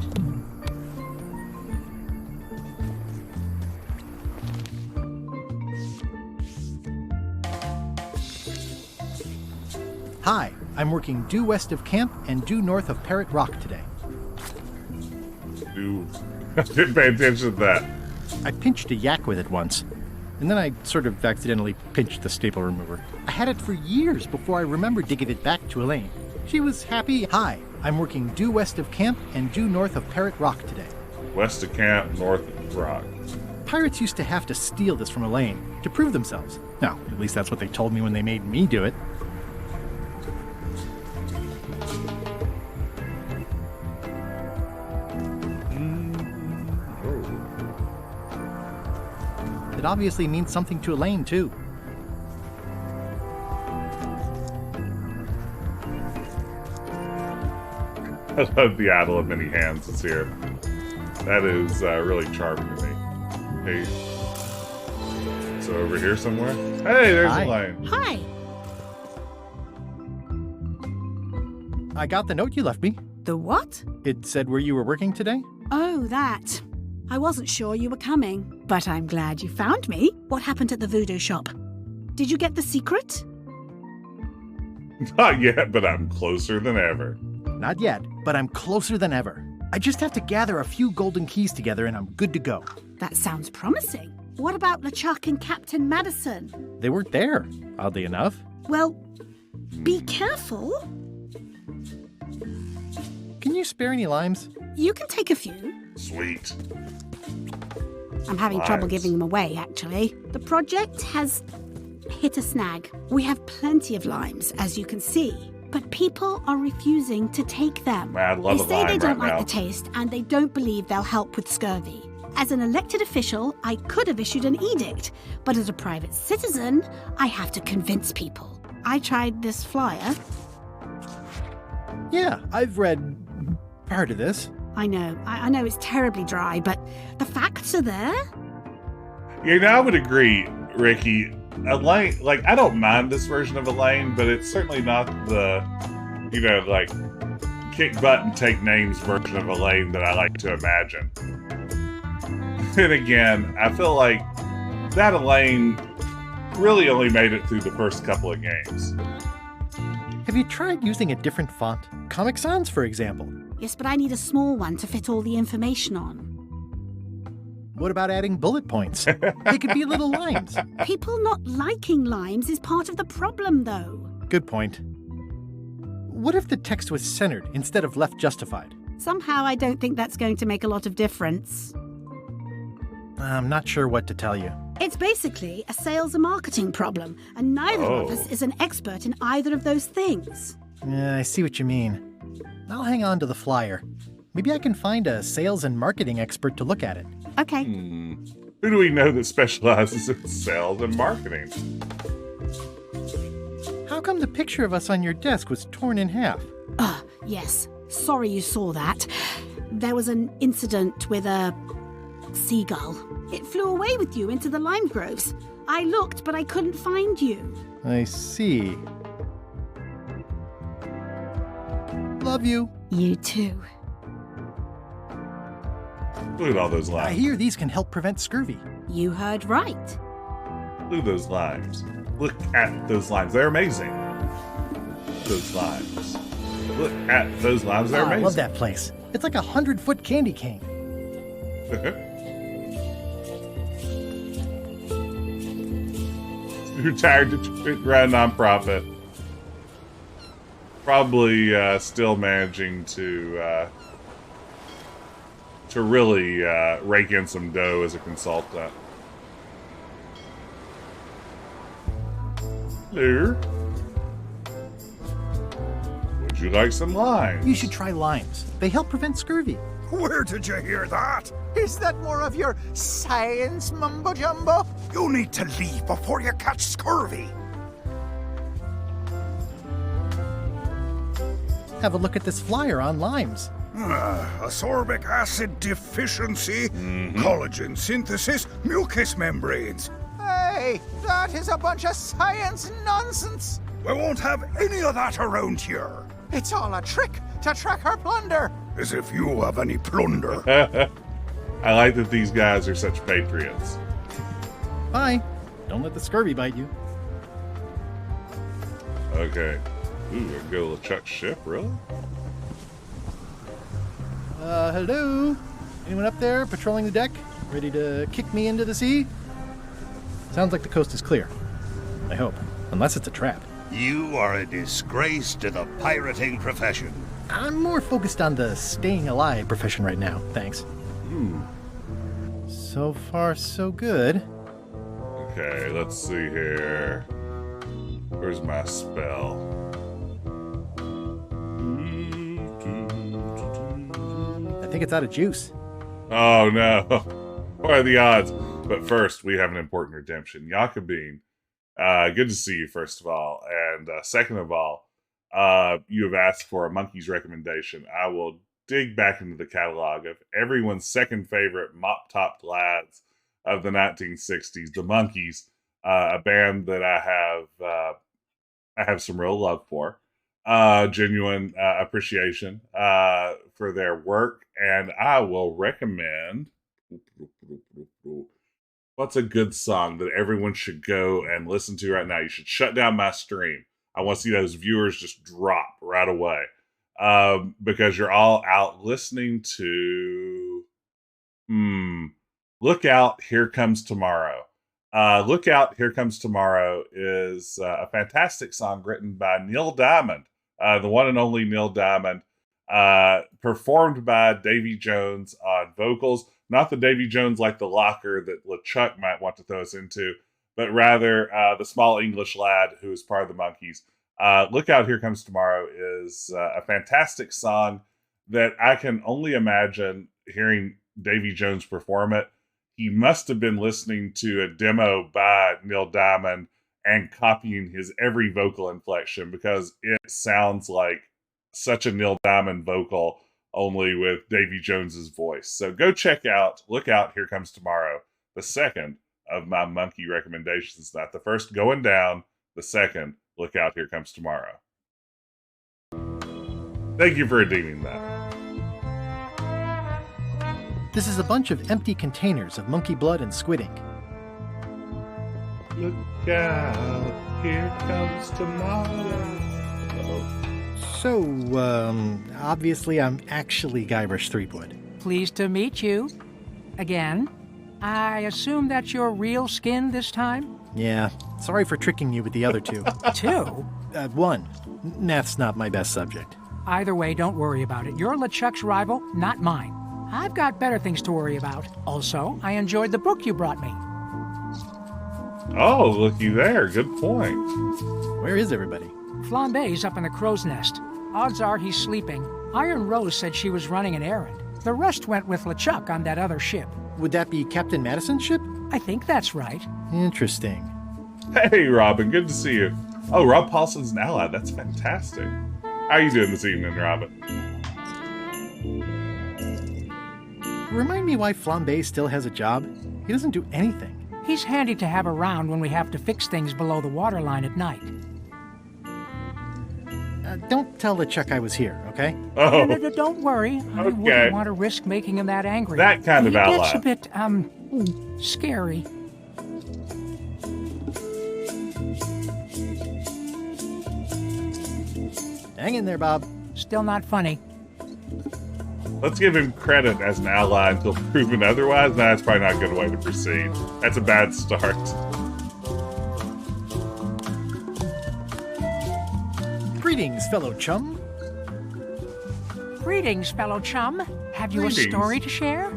Speaker 4: Hi, I'm working due west of camp and due north of Parrot Rock today.
Speaker 1: I didn't pay attention to that.
Speaker 4: I pinched a yak with it once, and then I sort of accidentally pinched the staple remover. I had it for years before I remembered to give it back to Elaine. She was happy. Hi, I'm working due west of camp and due north of Parrot Rock today.
Speaker 1: West of camp, north of rock.
Speaker 4: Pirates used to have to steal this from Elaine to prove themselves. Now, at least that's what they told me when they made me do it. It obviously means something to Elaine, too.
Speaker 1: I love the idol of many hands that's here. That is really charming to me. Hey. So over here somewhere? Hey, there's Elaine.
Speaker 8: Hi.
Speaker 4: I got the note you left me.
Speaker 8: The what?
Speaker 4: It said where you were working today.
Speaker 8: Oh, that. I wasn't sure you were coming, but I'm glad you found me. What happened at the voodoo shop? Did you get the secret?
Speaker 1: Not yet, but I'm closer than ever.
Speaker 4: Not yet, but I'm closer than ever. I just have to gather a few golden keys together and I'm good to go.
Speaker 8: That sounds promising. What about LeChuck and Captain Madison?
Speaker 4: They weren't there, oddly enough.
Speaker 8: Well, be careful.
Speaker 4: Can you spare any limes?
Speaker 8: You can take a few.
Speaker 1: Sweet.
Speaker 8: I'm having trouble giving them away, actually. The project has hit a snag. We have plenty of limes, as you can see, but people are refusing to take them.
Speaker 1: Man, I love
Speaker 8: they
Speaker 1: a
Speaker 8: say
Speaker 1: lime
Speaker 8: they don't
Speaker 1: right
Speaker 8: like
Speaker 1: now.
Speaker 8: the taste, and they don't believe they'll help with scurvy. As an elected official, I could have issued an edict, but as a private citizen, I have to convince people. I tried this flyer.
Speaker 4: Yeah, I've read part of this.
Speaker 8: I know it's terribly dry, but the facts are there.
Speaker 1: Yeah, now I would agree, Ricky. Elaine, like, I don't mind this version of Elaine, but it's certainly not the, kick butt and take names version of Elaine that I like to imagine. Then again, I feel like that Elaine really only made it through the first couple of games.
Speaker 4: Have you tried using a different font? Comic Sans, for example.
Speaker 8: Yes, but I need a small one to fit all the information on.
Speaker 4: What about adding bullet points? They could be little lines.
Speaker 8: People not liking limes is part of the problem, though.
Speaker 4: Good point. What if the text was centered instead of left justified?
Speaker 8: Somehow I don't think that's going to make a lot of difference.
Speaker 4: I'm not sure what to tell you.
Speaker 8: It's basically a sales and marketing problem, and neither of us is an expert in either of those things.
Speaker 4: Yeah, I see what you mean. I'll hang on to the flyer. Maybe I can find a sales and marketing expert to look at it.
Speaker 8: Okay.
Speaker 1: Who do we know that specializes in sales and marketing?
Speaker 4: How come the picture of us on your desk was torn in half?
Speaker 8: Yes. Sorry you saw that. There was an incident with a seagull. It flew away with you into the lime groves. I looked, but I couldn't find you.
Speaker 4: I see. Love you.
Speaker 8: You too.
Speaker 1: Look at all those
Speaker 4: I
Speaker 1: limes.
Speaker 4: hear these can help prevent scurvy.
Speaker 8: You heard right.
Speaker 1: Look at those limes. Look at those limes. They're amazing. Those limes. Look at those limes. They're
Speaker 4: I
Speaker 1: amazing.
Speaker 4: love that place. It's like a 100-foot candy cane.
Speaker 1: Retired to run a nonprofit. Probably still managing to really rake in some dough as a consultant. Hello. Would you like some limes?
Speaker 4: You should try limes. They help prevent scurvy.
Speaker 2: Where did you hear that?
Speaker 11: Is that more of your science mumbo-jumbo?
Speaker 2: You need to leave before you catch scurvy.
Speaker 4: Have a look at this flyer on limes.
Speaker 2: Ascorbic acid deficiency, collagen synthesis, mucous membranes.
Speaker 11: Hey, that is a bunch of science nonsense.
Speaker 2: We won't have any of that around here.
Speaker 11: It's all a trick to track our plunder.
Speaker 2: As if you have any plunder.
Speaker 1: I like that these guys are such patriots.
Speaker 4: Bye. Don't let the scurvy bite you.
Speaker 1: Okay. Ooh, we can go to Chuck's ship, really?
Speaker 4: Hello? Anyone up there patrolling the deck? Ready to kick me into the sea? Sounds like the coast is clear. I hope. Unless it's a trap.
Speaker 16: You are a disgrace to the pirating profession.
Speaker 4: I'm more focused on the staying alive profession right now, thanks. So far, so good.
Speaker 1: Okay, let's see here. Where's my spell?
Speaker 4: I think it's out of juice.
Speaker 1: Oh no. What are the odds? But first, we have an important redemption. Yakabine, good to see you, first of all. And second of all, you have asked for a monkey's recommendation. I will dig back into the catalog of everyone's second favorite mop-topped lads of the 1960s, the Monkees, a band that I have some real love for, genuine appreciation for their work, and I will recommend. What's a good song that everyone should go and listen to right now? You should shut down my stream. I want to see those viewers just drop right away. Because you're all out listening to Look Out, Here Comes Tomorrow. Look Out, Here Comes Tomorrow is a fantastic song written by Neil Diamond, the one and only Neil Diamond, performed by Davy Jones on vocals. Not the Davy Jones like the locker that LeChuck might want to throw us into, but rather the small English lad who is part of the Monkees. Look Out, Here Comes Tomorrow is a fantastic song that I can only imagine hearing Davy Jones perform it. He must have been listening to a demo by Neil Diamond and copying his every vocal inflection, because it sounds like such a Neil Diamond vocal, only with Davy Jones's voice. So go check out Look Out, Here Comes Tomorrow, the second of my monkey recommendations. Not the first going down, the second, Look Out, Here Comes Tomorrow. Thank you for redeeming that.
Speaker 4: This is a bunch of empty containers of monkey blood and squid ink.
Speaker 1: Look out, here comes tomorrow.
Speaker 4: So, obviously I'm actually Guybrush Threepwood.
Speaker 3: Pleased to meet you. Again. I assume that's your real skin this time?
Speaker 4: Yeah, sorry for tricking you with the other two.
Speaker 3: Two?
Speaker 4: One. Math's not my best subject.
Speaker 3: Either way, don't worry about it. You're LeChuck's rival, not mine. I've got better things to worry about. Also, I enjoyed the book you brought me.
Speaker 1: Oh, looky there. Good point.
Speaker 4: Where is everybody?
Speaker 3: Flambe's up in the crow's nest. Odds are he's sleeping. Iron Rose said she was running an errand. The rest went with LeChuck on that other ship.
Speaker 4: Would that be Captain Madison's ship?
Speaker 3: I think that's right.
Speaker 4: Interesting.
Speaker 1: Hey, Robin. Good to see you. Oh, Rob Paulson's an ally. That's fantastic. How you doing this evening, Robin?
Speaker 4: Remind me why Flambe still has a job? He doesn't do anything.
Speaker 3: He's handy to have around when we have to fix things below the waterline at night.
Speaker 4: Don't tell LeChuck I was here, okay?
Speaker 1: Oh.
Speaker 3: No, don't worry. I
Speaker 1: Okay.
Speaker 3: wouldn't want to risk making him that angry.
Speaker 1: That kind of
Speaker 3: He gets
Speaker 1: outline.
Speaker 3: a bit, scary.
Speaker 4: Hang in there, Bob.
Speaker 3: Still not funny.
Speaker 1: Let's give him credit as an ally until proven otherwise. Nah, that's probably not a good way to proceed. That's a bad start.
Speaker 4: Greetings, fellow chum.
Speaker 3: Greetings, fellow chum. Have you
Speaker 4: Greetings.
Speaker 3: a story to share?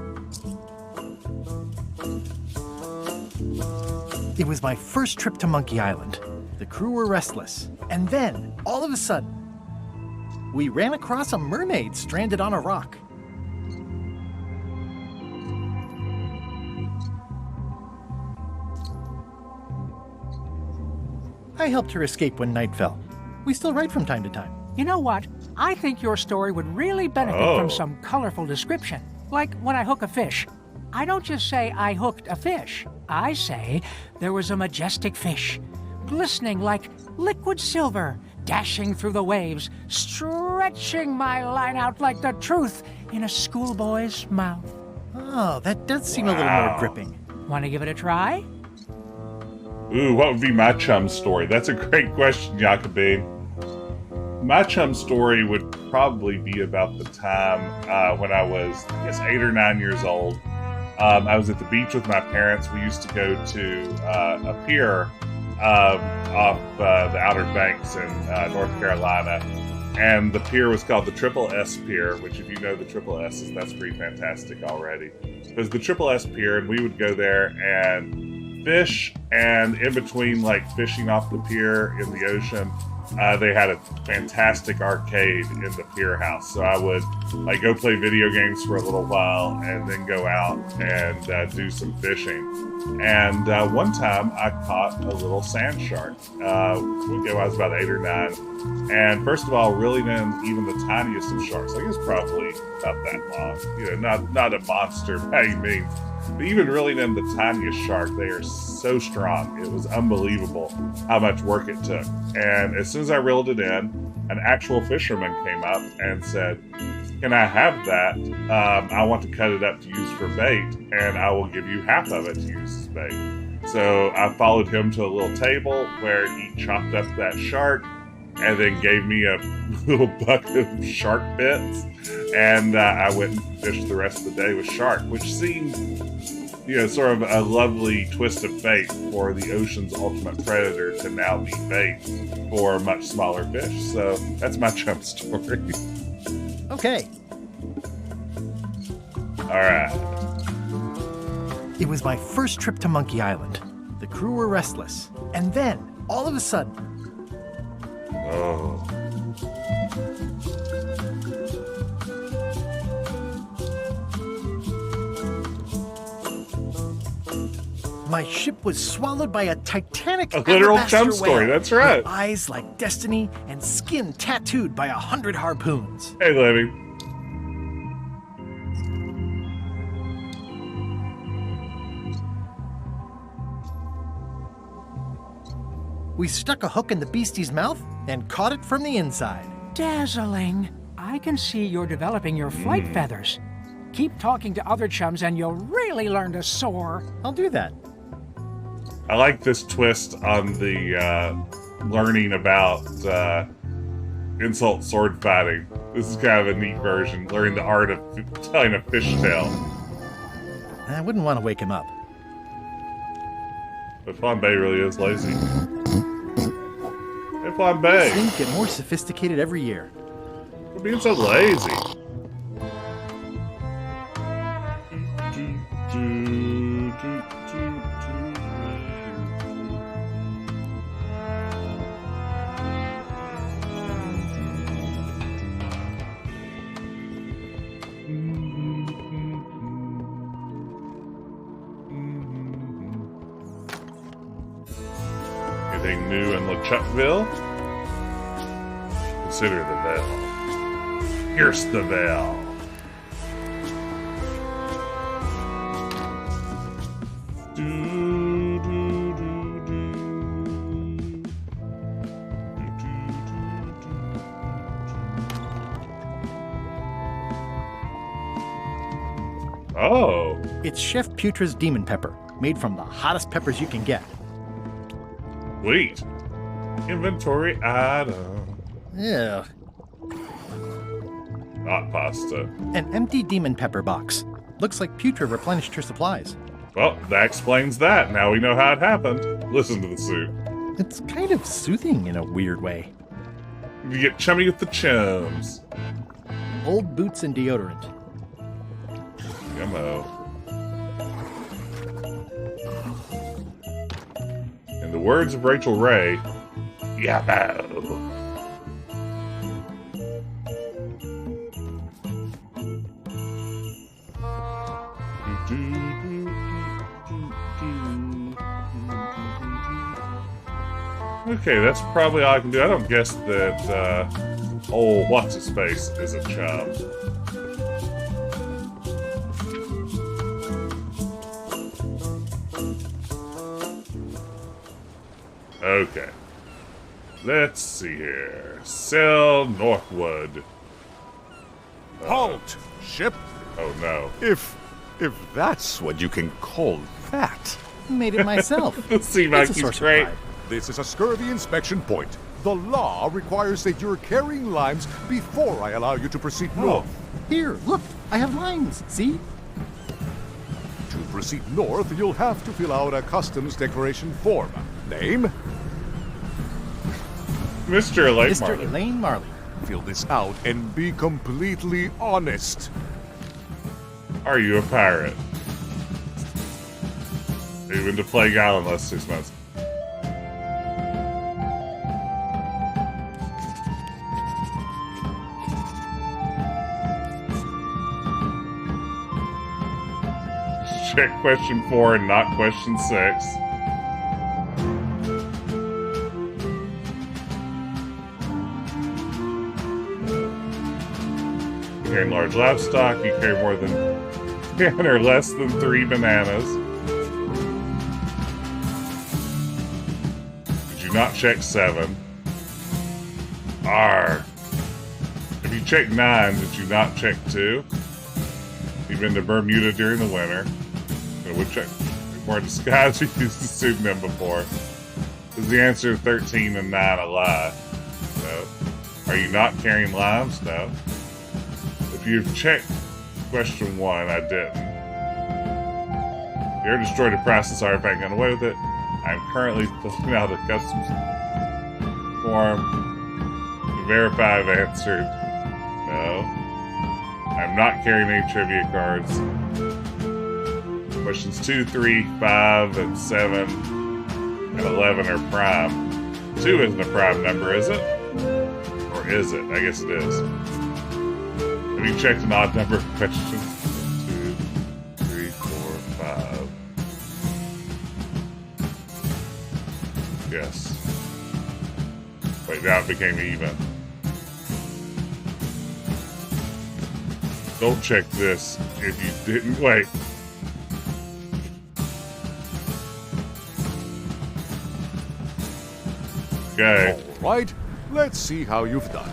Speaker 4: It was my first trip to Monkey Island. The crew were restless. And then, all of a sudden, we ran across a mermaid stranded on a rock. I helped her escape when night fell. We still write from time to time.
Speaker 3: You know what? I think your story would really benefit
Speaker 4: Oh.
Speaker 3: from some colorful description. Like when I hook a fish. I don't just say I hooked a fish. I say there was a majestic fish, glistening like liquid silver, dashing through the waves, stretching my line out like the truth in a schoolboy's mouth.
Speaker 4: Oh, that does seem a little more gripping.
Speaker 3: Want to give it a try?
Speaker 1: Ooh, what would be my chum story? That's a great question, Jacoby. My chum story would probably be about the time when I was, I guess, 8 or 9 years old. I was at the beach with my parents. We used to go to a pier off the Outer Banks in North Carolina. And the pier was called the Triple S Pier, which if you know the Triple S's, that's pretty fantastic already. It was the Triple S Pier, and we would go there and fish, and in between like fishing off the pier in the ocean, they had a fantastic arcade in the pier house. So I would like go play video games for a little while and then go out and do some fishing. And one time I caught a little sand shark. I was about 8 or 9. And first of all, really didn't even the tiniest of sharks. Like, it was probably about that long. You know, not a monster by any means. But even really than the tiniest shark, they are so strong. It was unbelievable how much work it took. And as soon as I reeled it in, an actual fisherman came up and said, "Can I have that? I want to cut it up to use for bait, and I will give you half of it to use as bait." So I followed him to a little table where he chopped up that shark and then gave me a little bucket of shark bits. And I went and fished the rest of the day with shark, which seemed, you know, sort of a lovely twist of fate for the ocean's ultimate predator to now be bait for much smaller fish. So that's my chump story.
Speaker 4: Okay.
Speaker 1: All right.
Speaker 4: It was my first trip to Monkey Island. The crew were restless. And then, all of a sudden...
Speaker 1: Oh.
Speaker 4: My ship was swallowed by a titanic
Speaker 1: A literal
Speaker 4: alabaster
Speaker 1: chum story,
Speaker 4: whale,
Speaker 1: that's right.
Speaker 4: with eyes like destiny and skin tattooed by 100 harpoons.
Speaker 1: Hey, Libby.
Speaker 4: We stuck a hook in the beastie's mouth and caught it from the inside.
Speaker 3: Dazzling. I can see you're developing your flight feathers. Keep talking to other chums and you'll really learn to soar.
Speaker 4: I'll do that.
Speaker 1: I like this twist on the learning about insult sword fighting. This is kind of a neat version. Learning the art of telling a fish tale.
Speaker 4: I wouldn't want to wake him up.
Speaker 1: But Flambe really is lazy. Hey, Flambe.
Speaker 4: Things get more sophisticated every year.
Speaker 1: You're being so lazy. Anything new in LeChuckville? Consider the veil. Pierce the veil. Oh.
Speaker 4: It's Chef Putra's demon pepper, made from the hottest peppers you can get.
Speaker 1: Sweet. Inventory item.
Speaker 4: Yeah.
Speaker 1: Not pasta.
Speaker 4: An empty demon pepper box. Looks like Putra replenished her supplies.
Speaker 1: Well, that explains that. Now we know how it happened. Listen to the soup.
Speaker 4: It's kind of soothing in a weird way.
Speaker 1: You get chummy with the chums.
Speaker 4: Old boots and deodorant.
Speaker 1: Yummo. In the words of Rachel Ray, yummo. Okay, that's probably all I can do. I don't guess that, what's-his-face is a chum. Okay. Let's see here. Sail northward.
Speaker 12: Halt, ship.
Speaker 1: Oh no.
Speaker 12: If that's what you can call that.
Speaker 4: Made it myself.
Speaker 1: See, Mikey's great.
Speaker 12: This is a scurvy inspection point. The law requires that you're carrying limes before I allow you to proceed north.
Speaker 4: Here, look, I have limes, see?
Speaker 12: To proceed north, you'll have to fill out a customs declaration form. Name?
Speaker 1: Mr. Elaine
Speaker 4: Mr.
Speaker 1: Marley.
Speaker 4: Elaine Marley.
Speaker 12: Fill this out and be completely honest.
Speaker 1: Are you a pirate? Have you been to Plague Island last 6 months? Check question 4 and not question 6. Carrying large livestock, you carry more than 10 or less than 3 bananas. Did you not check 7? R. If you checked 9, did you not check 2? You've been to Bermuda during the winter. Would check more disguise you used the pseudonym before. Is the answer 13 and 9 a lie? No. Are you not carrying limes? No. If you've checked question 1, I didn't. You ever destroyed a priceless artifact and got away with it? I'm currently filling out a customs form to verify I've answered. No. I'm not carrying any trivia cards. Questions 2, 3, 5, and 7, and 11 are prime. 2 isn't a prime number, is it? Or is it? I guess it is. Have you checked an odd number of questions? 2, 3, 4, 5. Yes. Wait, now it became even. Don't check this if you didn't. Wait. Okay.
Speaker 12: All right, let's see how you've done.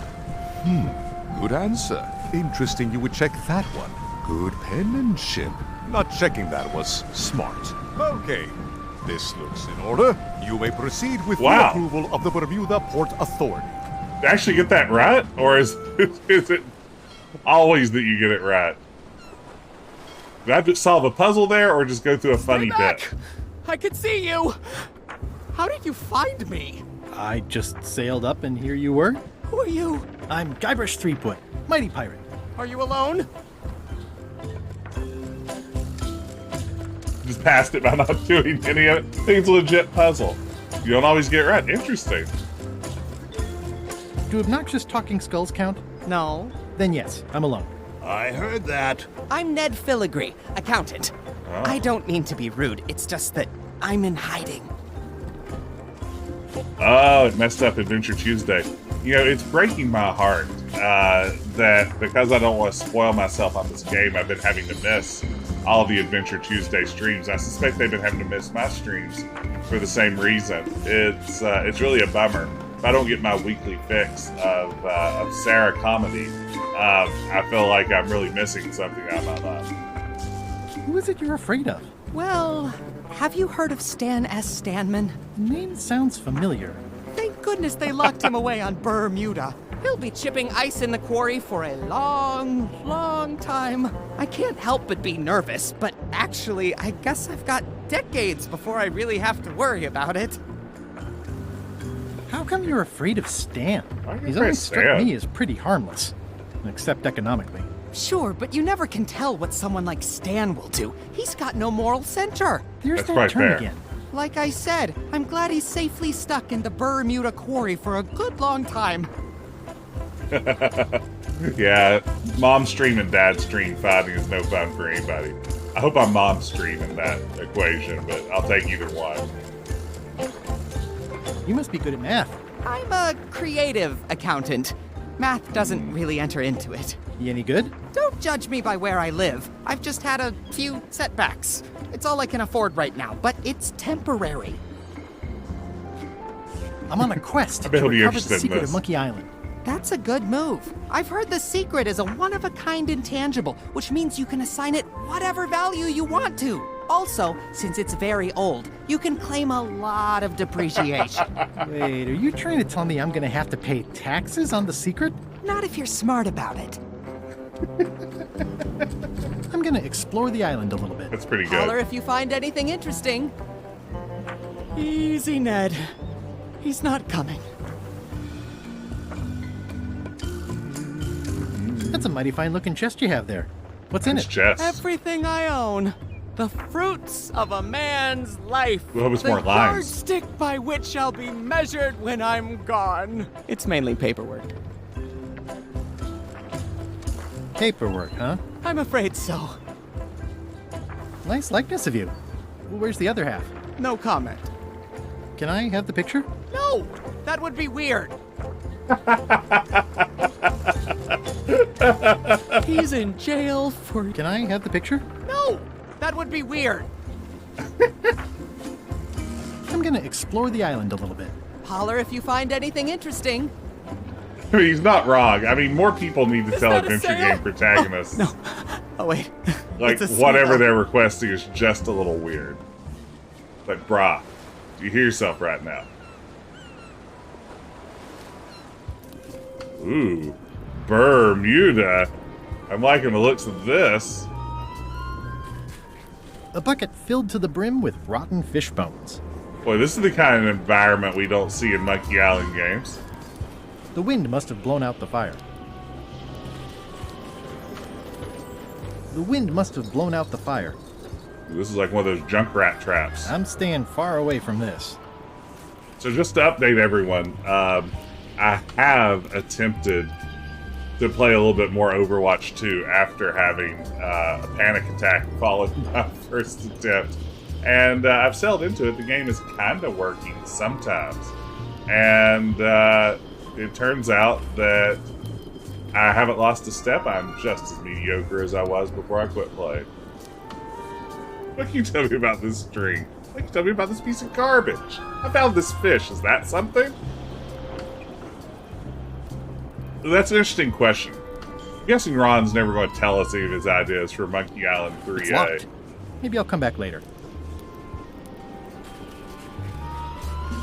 Speaker 12: Good answer. Interesting you would check that one. Good penmanship. Not checking that was smart. Okay, this looks in order. You may proceed with the approval of the Bermuda Port Authority.
Speaker 1: Did I actually get that right? Or is it always that you get it right? Did I just solve a puzzle there or just go through a funny bit?
Speaker 10: I can see you! How did you find me?
Speaker 4: I just sailed up and here you were.
Speaker 10: Who are you?
Speaker 4: I'm Guybrush Threepwood, mighty pirate.
Speaker 10: Are you alone?
Speaker 1: Just passed it by not doing any of it. I think it's a legit puzzle. You don't always get it right. Interesting.
Speaker 4: Do obnoxious talking skulls count?
Speaker 10: No.
Speaker 4: Then yes, I'm alone.
Speaker 16: I heard that.
Speaker 10: I'm Ned Filigree, accountant.
Speaker 1: Oh.
Speaker 10: I don't mean to be rude, it's just that I'm in hiding.
Speaker 1: Oh, it messed up Adventure Tuesday. You know, it's breaking my heart that because I don't want to spoil myself on this game, I've been having to miss all the Adventure Tuesday streams. I suspect they've been having to miss my streams for the same reason. It's really a bummer. If I don't get my weekly fix of Sarah comedy, I feel like I'm really missing something out of my life.
Speaker 4: Who is it you're afraid of?
Speaker 17: Well, have you heard of Stan S. Stanman?
Speaker 4: Name sounds familiar.
Speaker 17: Thank goodness they locked him away on Brrr Muda. He'll be chipping ice in the quarry for a long, long time. I can't help but be nervous, but actually, I guess I've got decades before I really have to worry about it.
Speaker 4: How come you're afraid of Stan? He's
Speaker 1: afraid
Speaker 4: always
Speaker 1: of
Speaker 4: struck
Speaker 1: Stan?
Speaker 4: me as pretty harmless, except economically.
Speaker 17: Sure, but you never can tell what someone like Stan will do. He's got no moral center.
Speaker 4: There's
Speaker 1: That's
Speaker 4: that
Speaker 1: quite
Speaker 4: turn
Speaker 1: fair.
Speaker 4: again.
Speaker 17: Like I said, I'm glad he's safely stuck in the Brrr Muda quarry for a good long time.
Speaker 1: Yeah, mom stream and dad stream fighting is no fun for anybody. I hope I'm mom stream in that equation, but I'll take either one.
Speaker 4: You must be good at math.
Speaker 17: I'm a creative accountant. Math doesn't really enter into it.
Speaker 4: You any good?
Speaker 17: Don't judge me by where I live. I've just had a few setbacks. It's all I can afford right now, but it's temporary.
Speaker 4: I'm on a quest
Speaker 1: I
Speaker 4: to
Speaker 1: bet he'll be
Speaker 4: recover
Speaker 1: interested
Speaker 4: the
Speaker 1: in
Speaker 4: secret
Speaker 1: this.
Speaker 4: of Monkey Island.
Speaker 17: That's a good move. I've heard the secret is a one-of-a-kind intangible, which means you can assign it whatever value you want to. Also, since it's very old, you can claim a lot of depreciation.
Speaker 4: Wait, are you trying to tell me I'm gonna have to pay taxes on the secret?
Speaker 17: Not if you're smart about it.
Speaker 4: I'm gonna explore the island a little bit.
Speaker 1: That's pretty
Speaker 17: Holler
Speaker 1: good.
Speaker 17: if you find anything interesting. Easy, Ned. He's not coming.
Speaker 4: That's a mighty fine looking chest you have there. What's in
Speaker 1: It's
Speaker 4: it?
Speaker 1: Jess.
Speaker 17: Everything I own. The fruits of a man's life.
Speaker 1: We'll hope it's
Speaker 17: the
Speaker 1: more lines.
Speaker 17: yardstick by which I'll be measured when I'm gone. It's mainly paperwork.
Speaker 4: Paperwork, huh?
Speaker 17: I'm afraid so.
Speaker 4: Nice likeness of you. Where's the other half?
Speaker 17: No comment.
Speaker 4: Can I have the picture?
Speaker 17: No! That would be weird. He's in jail for...
Speaker 4: Can I have the picture?
Speaker 17: No! That would be weird.
Speaker 4: I'm gonna explore the island a little bit.
Speaker 17: Holler if you find anything interesting.
Speaker 1: I mean, he's not wrong. I mean, more people need to tell
Speaker 17: that a
Speaker 1: adventure
Speaker 17: sale?
Speaker 1: game protagonists.
Speaker 17: No. Oh, wait.
Speaker 1: Like,
Speaker 17: It's a
Speaker 1: whatever
Speaker 17: sale.
Speaker 1: they're requesting is just a little weird. Like, brah, do you hear yourself right now? Ooh, Brrr Muda. I'm liking the looks of this.
Speaker 4: A bucket filled to the brim with rotten fish bones.
Speaker 1: Boy, this is the kind of environment we don't see in Monkey Island games.
Speaker 4: The wind must have blown out the fire. The wind must have blown out the fire.
Speaker 1: This is like one of those junk rat traps.
Speaker 4: I'm staying far away from this.
Speaker 1: So just to update everyone, I have attempted to play a little bit more Overwatch 2 after having a panic attack following my first attempt. And I've sailed into it. The game is kind of working sometimes. And it turns out that I haven't lost a step. I'm just as mediocre as I was before I quit playing. What can you tell me about this string? What can you tell me about this piece of garbage? I found this fish. Is that something? That's an interesting question. I'm guessing Ron's never going to tell us any of his ideas for Monkey Island 3A.
Speaker 4: It's locked. Maybe I'll come back later.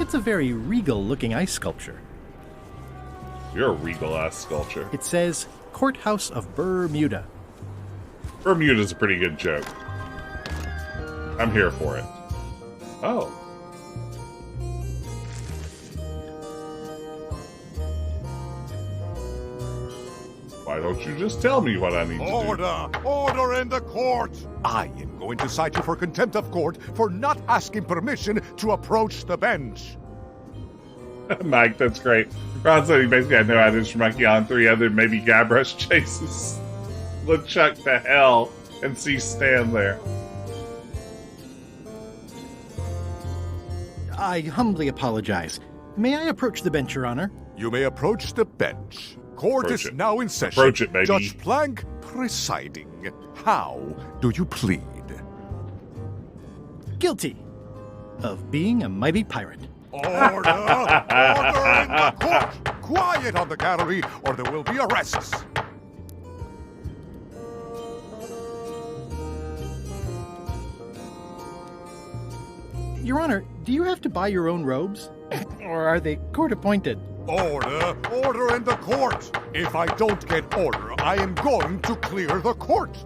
Speaker 4: It's a very regal-looking ice sculpture.
Speaker 1: You're a regal-ass sculpture.
Speaker 4: It says, Courthouse of Brrr Muda.
Speaker 1: Bermuda's a pretty good joke. I'm here for it. Oh. Why don't you just tell me what I need to do?
Speaker 12: Order! Order in the court! I am going to cite you for contempt of court for not asking permission to approach the bench.
Speaker 1: Mike, that's great. Ron said he basically had no ideas for Monkey Island 3 other than maybe Guybrush chases LeChuck to hell and sees Stan there.
Speaker 4: I humbly apologize. May I approach the bench, Your Honor?
Speaker 12: You may approach the bench. Court
Speaker 1: Approach
Speaker 12: is
Speaker 1: it.
Speaker 12: now in session.
Speaker 1: Approach it, baby.
Speaker 12: Judge Plank presiding. How do you plead?
Speaker 4: Guilty of being a mighty pirate.
Speaker 12: Order! Order in the court! Quiet on the gallery, or there will be arrests.
Speaker 4: Your Honor, do you have to buy your own robes? Or are they court-appointed?
Speaker 12: Order! Order in the court! If I don't get order, I am going to clear the court!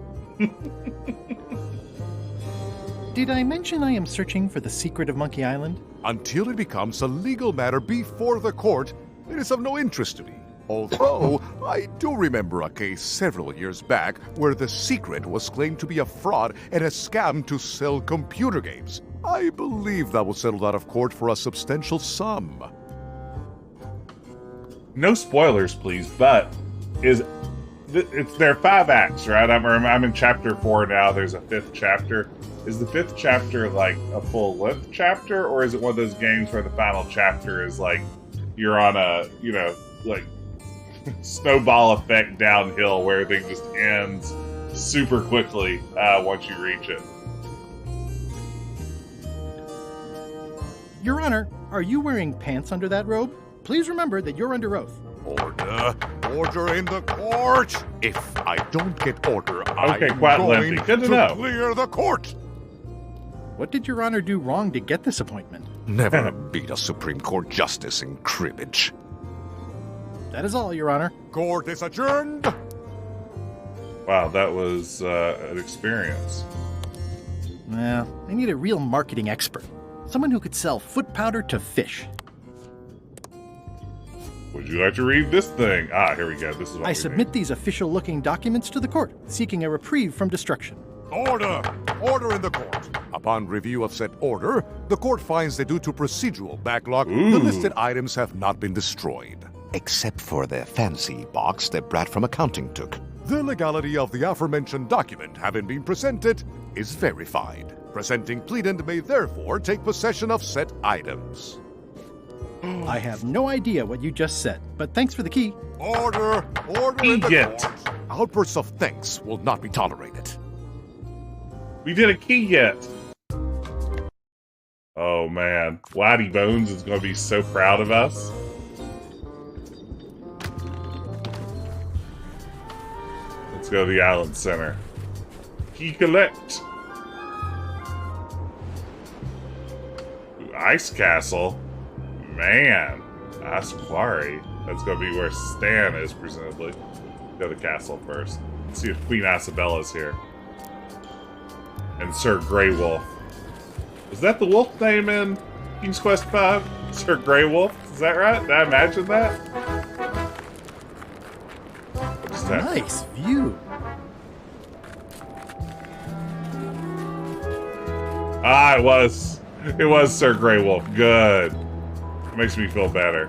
Speaker 4: Did I mention I am searching for the secret of Monkey Island?
Speaker 12: Until it becomes a legal matter before the court, it is of no interest to me. Although, I do remember a case several years back where the secret was claimed to be a fraud and a scam to sell computer games. I believe that was settled out of court for a substantial sum.
Speaker 1: No spoilers, please, but there are 5 acts, right? I'm in chapter 4 now. There's a 5th chapter. Is the 5th chapter like a full-length chapter, or is it one of those games where the final chapter is like you're on a, like snowball effect downhill where everything just ends super quickly once you reach it?
Speaker 4: Your Honor, are you wearing pants under that robe? Please remember that you're under oath.
Speaker 12: Order! Order in the court! If I don't get order,
Speaker 1: Okay,
Speaker 12: I'm
Speaker 1: quite
Speaker 12: going
Speaker 1: lengthy. Good to know.
Speaker 12: clear the court!
Speaker 4: What did Your Honor do wrong to get this appointment?
Speaker 12: Never beat a Supreme Court justice in cribbage.
Speaker 4: That is all, Your Honor.
Speaker 12: Court is adjourned!
Speaker 1: Wow, that was an experience.
Speaker 4: Well, I need a real marketing expert. Someone who could sell foot powder to fish.
Speaker 1: Would you like to read this thing? Ah, here we go. This is what
Speaker 4: I
Speaker 1: we
Speaker 4: submit these official-looking documents to the court, seeking a reprieve from destruction.
Speaker 12: Order! Order in the court. Upon review of said order, the court finds that due to procedural backlog, the listed items have not been destroyed. Except for the fancy box that Brat from accounting took. The legality of the aforementioned document having been presented is verified. Presenting pleadant may therefore take possession of said items.
Speaker 4: I have no idea what you just said, but thanks for the key.
Speaker 12: Order! Order in the court! Outbursts of thanks will not be tolerated.
Speaker 1: We did a key yet. Oh man, Whitey Bones is going to be so proud of us. Let's go to the island center. Key collect. Ooh, Ice Castle. Man, Asquari. That's going to be where Stan is, presumably. Go to the castle first. Let's see if Queen Isabella's here. And Sir Grey Wolf. Is that the wolf name in King's Quest V? Sir Grey Wolf? Is that right? Did I imagine that?
Speaker 4: Nice view.
Speaker 1: Ah, it was Sir Grey Wolf. Good. It makes me feel better.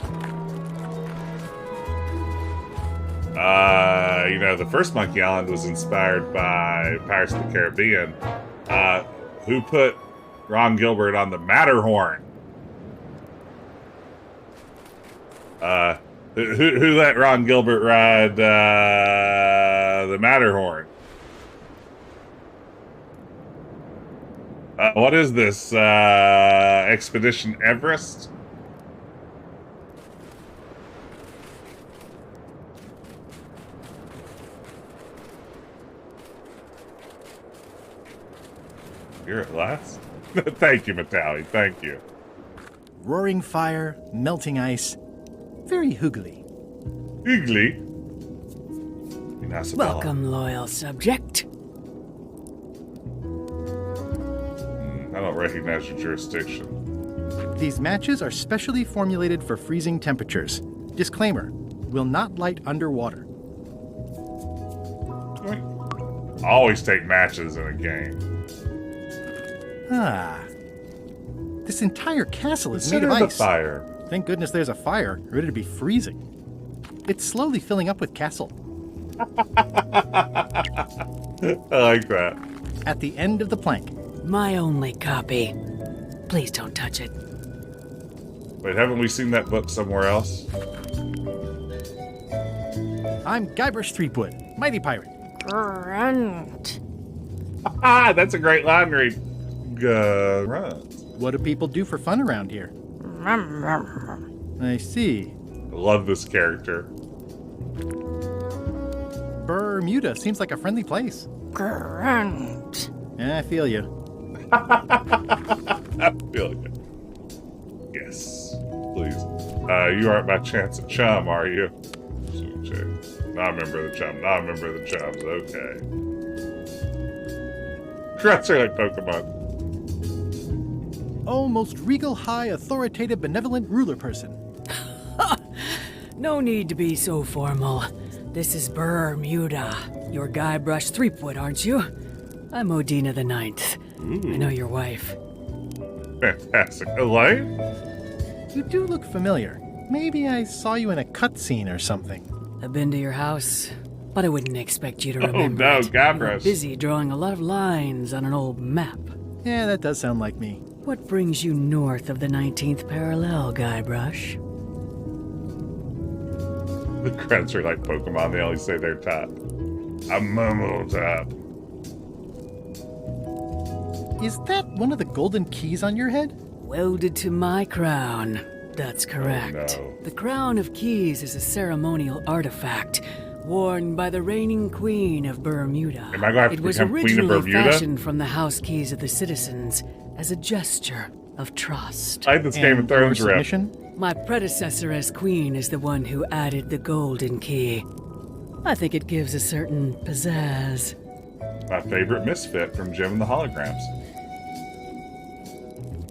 Speaker 1: The first Monkey Island was inspired by Pirates of the Caribbean. Who put Ron Gilbert on the Matterhorn? Who let Ron Gilbert ride the Matterhorn? What is this? Expedition Everest? Here at last? Thank you, Matali. Thank you.
Speaker 4: Roaring fire, melting ice. Very hoogly.
Speaker 1: Hoogly?
Speaker 18: Welcome, loyal subject.
Speaker 1: I don't recognize your jurisdiction.
Speaker 4: These matches are specially formulated for freezing temperatures. Disclaimer, will not light underwater.
Speaker 1: Always take matches in a game.
Speaker 4: Ah. This entire castle is made
Speaker 1: Consider
Speaker 4: of
Speaker 1: the
Speaker 4: ice.
Speaker 1: fire.
Speaker 4: Thank goodness there's a fire, ready to be freezing. It's slowly filling up with castle.
Speaker 1: I like that.
Speaker 4: At the end of the plank.
Speaker 18: My only copy. Please don't touch it.
Speaker 1: Wait, haven't we seen that book somewhere else?
Speaker 4: I'm Guybrush Threepwood, mighty pirate.
Speaker 18: Grunt.
Speaker 1: Ah, that's a great line read. Grunt.
Speaker 4: What do people do for fun around here? I see.
Speaker 1: I love this character.
Speaker 4: Brrr Muda seems like a friendly place.
Speaker 18: Grunt.
Speaker 4: Yeah, I feel you.
Speaker 1: I'm feeling it. Yes, please. You aren't by chance a chum, are you? Not a member of the chum. Not a member of the chums. Okay. Crats are like Pokemon.
Speaker 4: Oh, most regal, high, authoritative, benevolent ruler person.
Speaker 18: No need to be so formal. This is Brrr Muda, your Guybrush Threepwood, aren't you? I'm Odina the Ninth. I know your wife.
Speaker 1: Fantastic. Elaine?
Speaker 4: You do look familiar. Maybe I saw you in a cutscene or something.
Speaker 18: I've been to your house, but I wouldn't expect you to
Speaker 1: Oh
Speaker 18: remember
Speaker 1: no,
Speaker 18: it.
Speaker 1: Guybrush.
Speaker 18: I'm busy drawing a lot of lines on an old map.
Speaker 4: Yeah, that does sound like me.
Speaker 18: What brings you north of the 19th parallel, Guybrush?
Speaker 1: The crats are like Pokemon. They only say their top. I'm Momo top.
Speaker 4: Is that one of the golden keys on your head?
Speaker 18: Welded to my crown. That's correct.
Speaker 1: Oh, no.
Speaker 18: The Crown of Keys is a ceremonial artifact worn by the reigning Queen of Brrr Muda.
Speaker 1: Am I going to have
Speaker 18: It
Speaker 1: to
Speaker 18: was
Speaker 1: become Queen of
Speaker 18: originally
Speaker 1: Bermuda?
Speaker 18: fashioned from the house keys of the citizens as a gesture of trust.
Speaker 1: I had this Game of Thrones rep.
Speaker 18: My predecessor as queen is the one who added the golden key. I think it gives a certain pizzazz.
Speaker 1: My favorite misfit from Gem and the Holograms.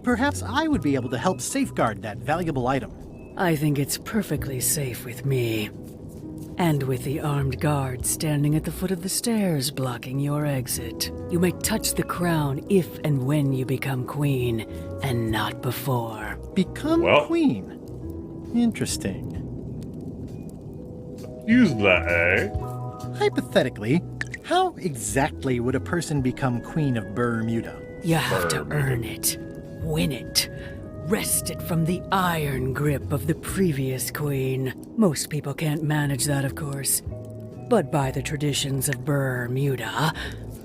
Speaker 4: Perhaps I would be able to help safeguard that valuable item.
Speaker 18: I think it's perfectly safe with me. And with the armed guard standing at the foot of the stairs blocking your exit. You may touch the crown if and when you become queen, and not before.
Speaker 4: Become queen? Interesting.
Speaker 1: Use that, eh?
Speaker 4: Hypothetically, how exactly would a person become Queen of Brrr Muda?
Speaker 18: You have to earn it, win it, wrest it from the iron grip of the previous queen. Most people can't manage that, of course. But by the traditions of Brrr Muda,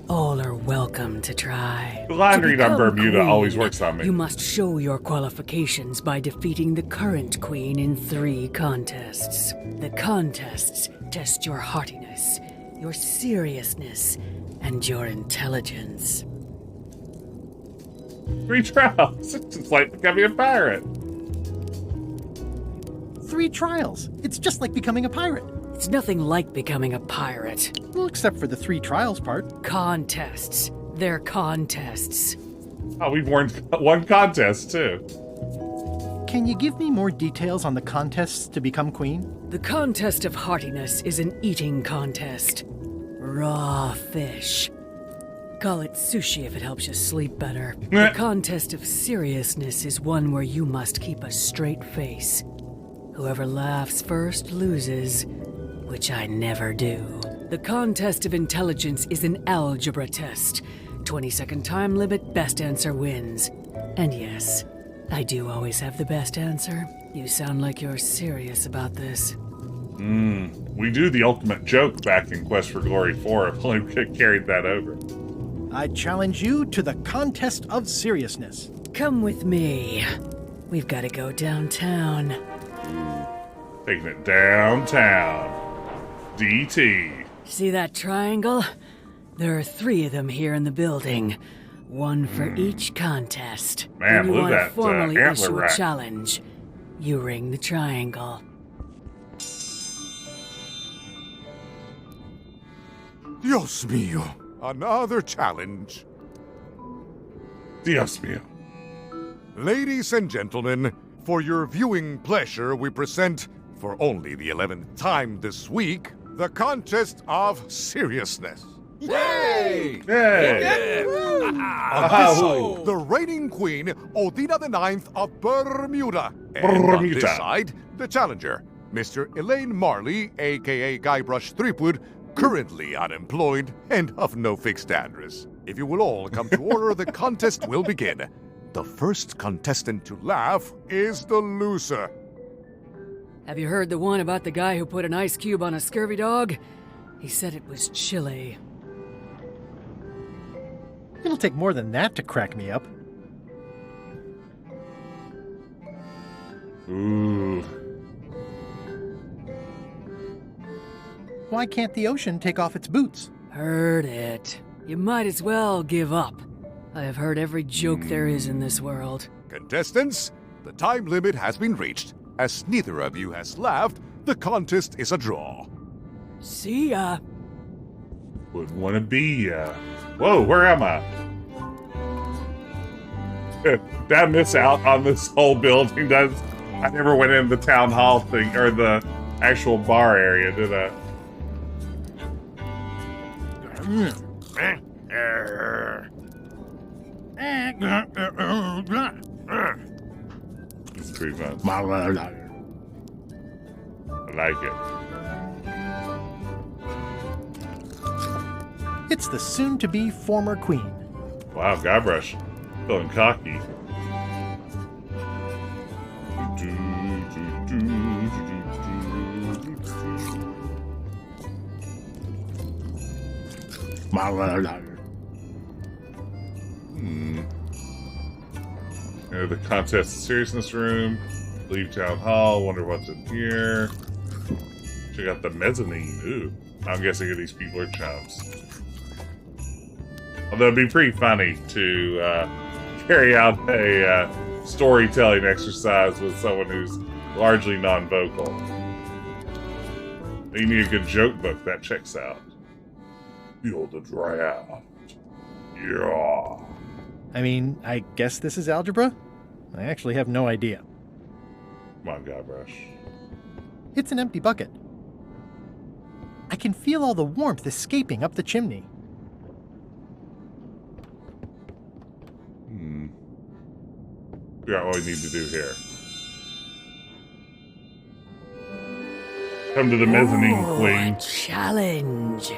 Speaker 18: all are welcome to try.
Speaker 1: The line
Speaker 18: To
Speaker 1: read on
Speaker 18: become
Speaker 1: Bermuda
Speaker 18: queen,
Speaker 1: always works on me.
Speaker 18: You must show your qualifications by defeating the current queen in 3 contests. The contests test your heartiness, your seriousness, and your intelligence.
Speaker 1: 3 trials. It's like becoming a pirate.
Speaker 4: 3 trials. It's just like becoming a pirate.
Speaker 18: It's nothing like becoming a pirate.
Speaker 4: Well, except for the 3 trials part.
Speaker 18: Contests. They're contests.
Speaker 1: Oh, we've won 1 contest, too.
Speaker 4: Can you give me more details on the contests to become queen?
Speaker 18: The contest of heartiness is an eating contest. Raw fish. Call it sushi if it helps you sleep better. The contest of seriousness is one where you must keep a straight face. Whoever laughs first loses, which I never do. The contest of intelligence is an algebra test. 20-second time limit, best answer wins. And yes, I do always have the best answer. You sound like you're serious about this.
Speaker 1: We do the ultimate joke back in Quest for Glory 4 if only we could have carried that over.
Speaker 4: I challenge you to the contest of seriousness.
Speaker 18: Come with me. We've got to go downtown.
Speaker 1: Taking it downtown. DT.
Speaker 18: See that triangle? There are 3 of them here in the building. 1 for each contest.
Speaker 1: Man,
Speaker 18: when you
Speaker 1: look
Speaker 18: want
Speaker 1: at
Speaker 18: to
Speaker 1: that,
Speaker 18: formally
Speaker 1: antler
Speaker 18: issue a
Speaker 1: rack.
Speaker 18: challenge, you ring the triangle.
Speaker 12: Dios mío. Another challenge.
Speaker 1: Dios mío.
Speaker 12: Ladies and gentlemen, for your viewing pleasure, we present, for only the 11th time this week, the contest of seriousness.
Speaker 16: Yay!
Speaker 1: Yay!
Speaker 12: On this side, the reigning queen, Odina the Ninth of Brrr Muda. And on this
Speaker 1: Bermuda.
Speaker 12: side, the challenger, Mr. Elaine Marley, a.k.a. Guybrush Threepwood, currently unemployed and of no fixed address. If you will all come to order, the contest will begin. The first contestant to laugh is the loser.
Speaker 18: Have you heard the one about the guy who put an ice cube on a scurvy dog? He said it was chilly.
Speaker 4: It'll take more than that to crack me up.
Speaker 1: Ooh.
Speaker 4: Why can't the ocean take off its boots?
Speaker 18: Heard it. You might as well give up. I have heard every joke there is in this world.
Speaker 12: Contestants, the time limit has been reached. As neither of you has laughed, the contest is a draw.
Speaker 18: See ya.
Speaker 1: Wouldn't want to be ya. Whoa, where am I? Did I miss out on this whole building? I never went in the town hall thing, or the actual bar area, did I? It's pretty fun. I like it.
Speaker 4: It's the soon-to-be former queen.
Speaker 1: Wow, Guybrush. Feeling cocky. The contest seriousness room. Leave town hall. Wonder what's in here. Check out the mezzanine. Ooh. I'm guessing these people are chumps. Although it'd be pretty funny to carry out a storytelling exercise with someone who's largely non-vocal. You need a good joke book. That checks out. Feel the draft. Yeah.
Speaker 4: I mean, I guess this is algebra? I actually have no idea.
Speaker 1: Come on, Guybrush.
Speaker 4: It's an empty bucket. I can feel all the warmth escaping up the chimney.
Speaker 1: Figure out what we need to do here. Come to the mezzanine, queen.
Speaker 18: Challenge.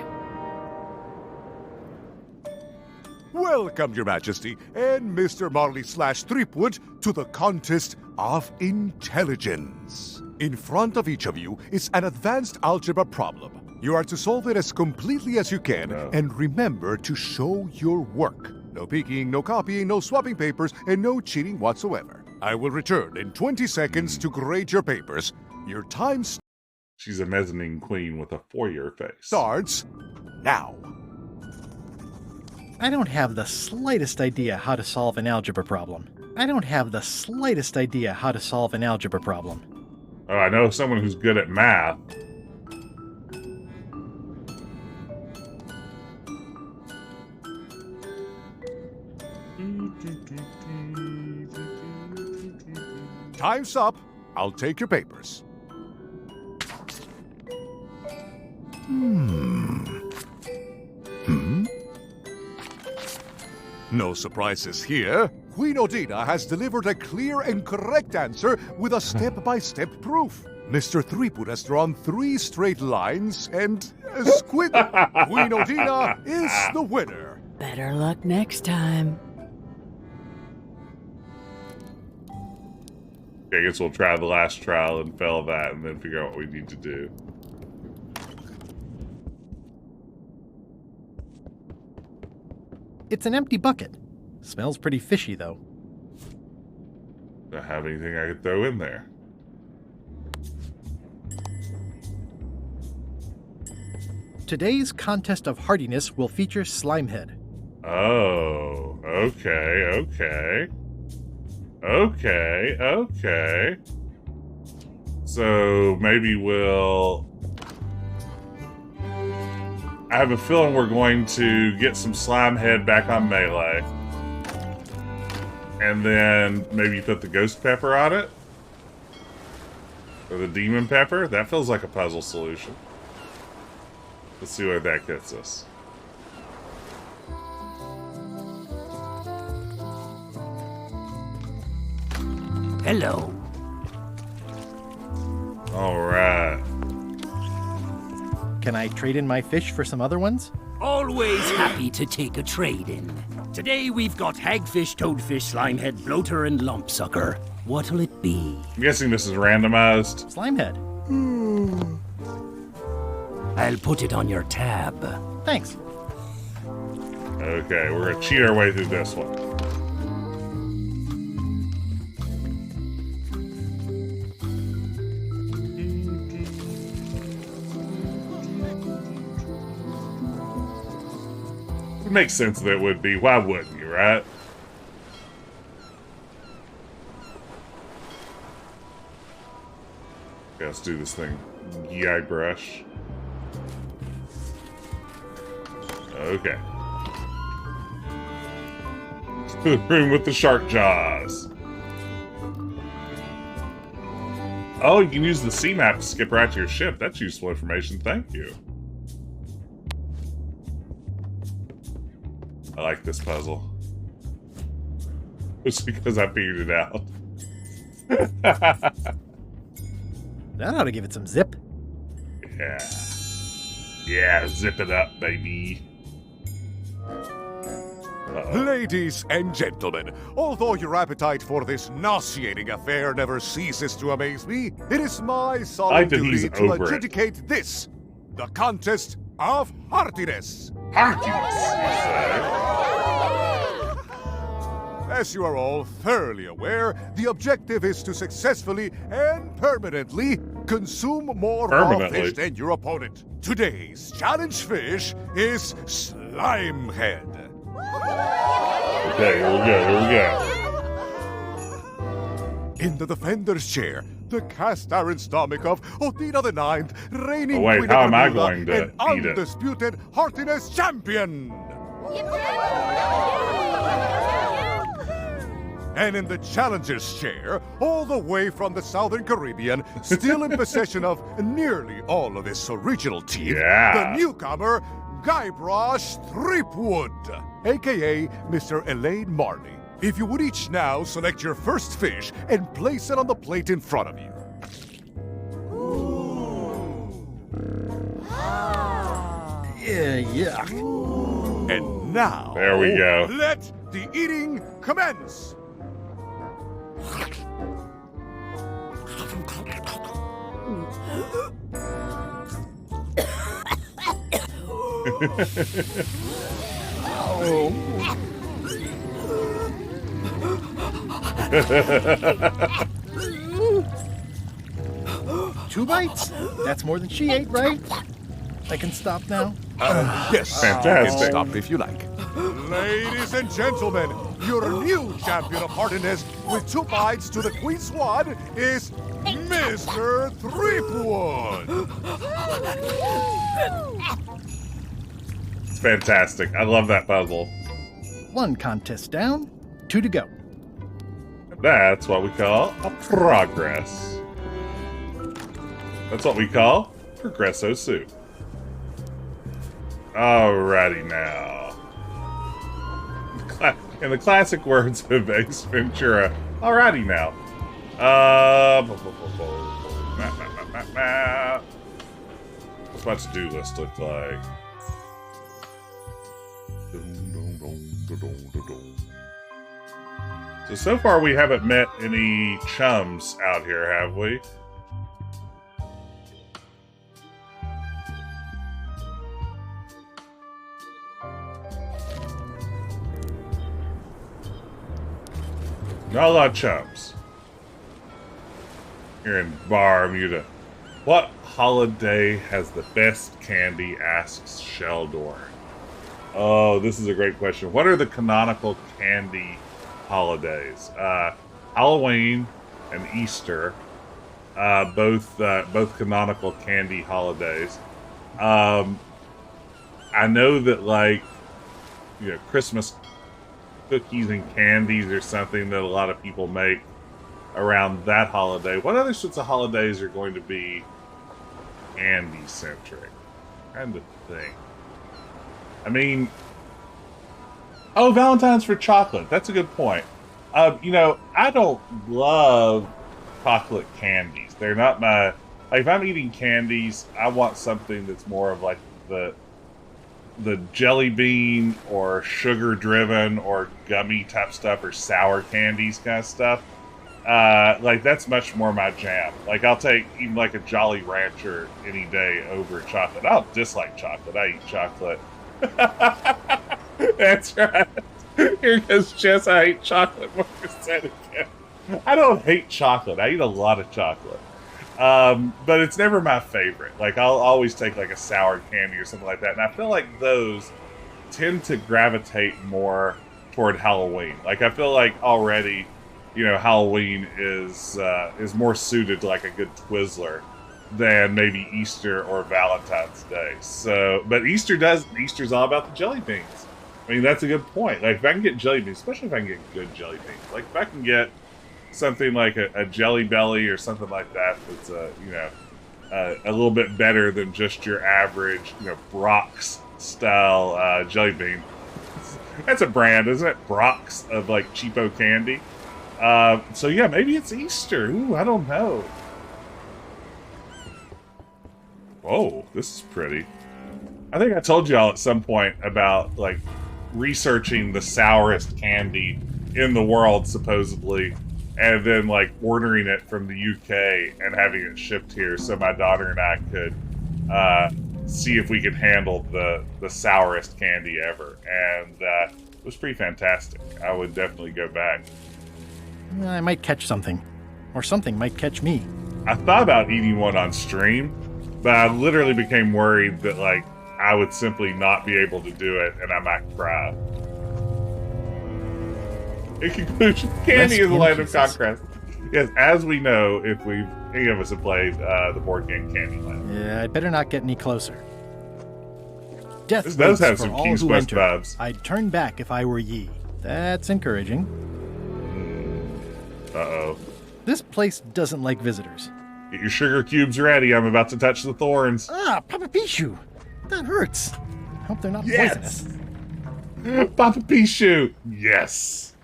Speaker 12: Welcome, Your Majesty, and Mr. Marley/Threepwood to the contest of intelligence. In front of each of you is an advanced algebra problem. You are to solve it as completely as you can, and remember to show your work. No peeking, no copying, no swapping papers, and no cheating whatsoever. I will return in 20 seconds to grade your papers. Your time
Speaker 1: She's a mezzanine queen with a four-year face.
Speaker 12: Starts now.
Speaker 4: I don't have the slightest idea how to solve an algebra problem. I don't have the slightest idea how to solve an algebra problem.
Speaker 1: Oh, I know someone who's good at math.
Speaker 12: Time's up. I'll take your papers. No surprises here. Queen Odina has deliveed a clear and correct answer with a step-by-step proof. Mr. Threepwood has drawn 3 straight lines, and Queen Odina is the winner.
Speaker 18: Better luck next time.
Speaker 1: Okay, I guess we'll try the last trial and fail that, and then figure out what we need to do.
Speaker 4: It's an empty bucket. Smells pretty fishy, though.
Speaker 1: Do I have anything I could throw in there?
Speaker 4: Today's contest of hardiness will feature Slimehead.
Speaker 1: Oh, okay. So maybe we'll... I have a feeling we're going to get some Slimehead back on Melee. And then maybe put the ghost pepper on it? Or the demon pepper? That feels like a puzzle solution. Let's see where that gets us.
Speaker 11: Hello.
Speaker 1: Alright.
Speaker 4: Can I trade in my fish for some other ones?
Speaker 19: Always happy to take a trade-in. Today we've got hagfish, toadfish, slimehead, bloater, and lumpsucker. What'll it be?
Speaker 1: I'm guessing this is randomized.
Speaker 4: Slimehead.
Speaker 19: I'll put it on your tab.
Speaker 4: Thanks.
Speaker 1: Okay, we're gonna cheat our way through this one. It makes sense that it would be. Why wouldn't you, right? Okay, let's do this thing. Guybrush. Okay. To the room with the shark jaws. Oh, you can use the sea map to skip right to your ship. That's useful information. Thank you. I like this puzzle. Just because I figured it out.
Speaker 4: That ought to give it some zip.
Speaker 1: Yeah. Yeah, zip it up, baby.
Speaker 12: Ladies and gentlemen, although your appetite for this nauseating affair never ceases to amaze me, it is my solemn duty to adjudicate this, the contest of heartiness. As you are all thoroughly aware, the objective is to successfully and permanently consume more raw fish than your opponent. Today's challenge fish is Slimehead.
Speaker 1: Okay, here we go.
Speaker 12: In the defender's chair, the cast iron stomach of Odina the Ninth, reigning
Speaker 1: wait,
Speaker 12: Queen
Speaker 1: how
Speaker 12: of
Speaker 1: am I
Speaker 12: Brrr
Speaker 1: going
Speaker 12: Muda
Speaker 1: to
Speaker 12: and
Speaker 1: eat it?
Speaker 12: undisputed heartiness champion. And in the challenger's chair, all the way from the Southern Caribbean, still in possession of nearly all of his original teeth, the newcomer, Guybrush Threepwood, aka Mr. Elaine Marley. If you would each now select your first fish and place it on the plate in front of you.
Speaker 4: Yeah.
Speaker 12: And now,
Speaker 1: there we go.
Speaker 12: Let the eating commence.
Speaker 4: Two bites? That's more than she ate, right? I can stop now?
Speaker 12: Yes,
Speaker 1: fantastic.
Speaker 12: You can stop if you like. Ladies and gentlemen, your new champion of heartiness with 2 bites to the Queen's Swan is Mr. Threepwood.
Speaker 1: It's fantastic. I love that puzzle.
Speaker 4: 1 contest down, 2 to go.
Speaker 1: That's what we call a progress. That's what we call Progresso Soup. Alrighty now. In the classic words of Ace Ventura, alrighty now. What's my to-do list look like? So far we haven't met any chums out here, have we? Not a lot of chums here in Brrr Muda. What holiday has the best candy? Asks Sheldor. Oh, this is a great question. What are the canonical candy holidays? Halloween and Easter, both canonical candy holidays. I know that, like, you know, Christmas cookies and candies or something that a lot of people make around that holiday. What other sorts of holidays are going to be candy centric? Kind of thing. I mean, oh, Valentine's for chocolate. That's a good point. You know, I don't love chocolate candies. They're not my, like, if I'm eating candies, I want something that's more of like the jelly bean or sugar driven or gummy type stuff or sour candies kind of stuff. Like, that's much more my jam. Like, I'll take even like a Jolly Rancher any day over chocolate. I don't dislike chocolate. I eat chocolate. That's right. Here goes Jess. I hate chocolate. Marcus said again. I don't hate chocolate. I eat a lot of chocolate. But it's never my favorite. Like, I'll always take like a sour candy or something like that. And I feel like those tend to gravitate more toward Halloween. Like, I feel like already, you know, Halloween is more suited to like a good Twizzler than maybe Easter or Valentine's Day. So, but Easter's all about the jelly beans. I mean, that's a good point. Like, if I can get jelly beans, especially if I can get good jelly beans, like if I can get something like a Jelly Belly or something like that, that's a little bit better than just your average, you know, Brock's style jelly bean. That's a brand, isn't it? Brock's of like cheapo candy. So yeah, maybe it's Easter. Ooh, I don't know. Whoa, this is pretty. I think I told y'all at some point about like researching the sourest candy in the world, supposedly, and then like ordering it from the UK and having it shipped here so my daughter and I could see if we could handle the sourest candy ever. And it was pretty fantastic. I would definitely go back.
Speaker 4: I might catch something. Or something might catch me.
Speaker 1: I thought about eating one on stream, but I literally became worried that like I would simply not be able to do it and I might cry. In conclusion, candy is a land of conquest. Yes, as we know, if any of us have played the board game Candyland.
Speaker 4: Yeah, I'd better not get any closer. Death
Speaker 1: this does have
Speaker 4: for
Speaker 1: some
Speaker 4: all
Speaker 1: King's
Speaker 4: who
Speaker 1: Quest
Speaker 4: enter.
Speaker 1: vibes.
Speaker 4: I'd turn back if I were ye. That's encouraging.
Speaker 1: Uh-oh.
Speaker 4: This place doesn't like visitors.
Speaker 1: Get your sugar cubes ready. I'm about to touch the thorns.
Speaker 4: Ah, Papa Pichu! That hurts. I hope they're not poisonous.
Speaker 1: Papa Pichu! Yes.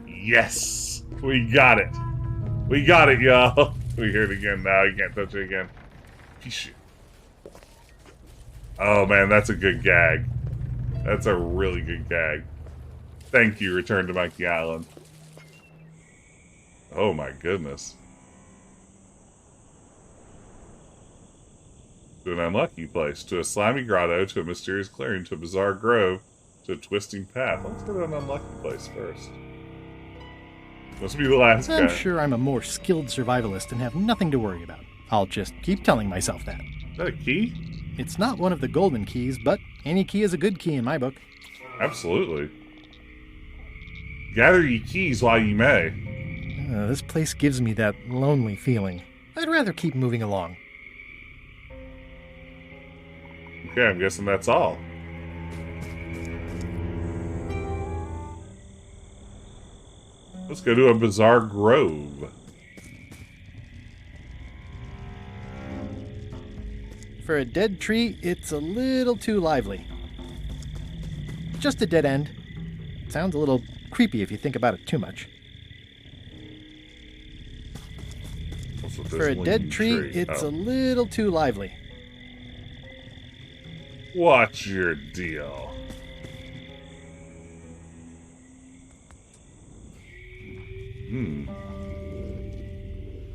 Speaker 1: Yes. We got it. We got it, y'all. We hear it again now. You can't touch it again. Pichu. Oh, man, that's a good gag. That's a really good gag. Thank you, Return to Monkey Island. Oh, my goodness. To an unlucky place, to a slimy grotto, to a mysterious clearing, to a bizarre grove, to a twisting path. Let's go to an unlucky place first. Must be the last guy.
Speaker 4: I'm sure I'm a more skilled survivalist and have nothing to worry about. I'll just keep telling myself that.
Speaker 1: Is that a key?
Speaker 4: It's not one of the golden keys, but any key is a good key in my book.
Speaker 1: Absolutely. Gather ye keys while ye may.
Speaker 4: This place gives me that lonely feeling. I'd rather keep moving along.
Speaker 1: Okay, I'm guessing that's all. Let's go to a bizarre grove.
Speaker 4: For a dead tree, it's a little too lively. Just a dead end. Sounds a little creepy if you think about it too much. For a dead tree, it's a little too lively.
Speaker 1: What's your deal?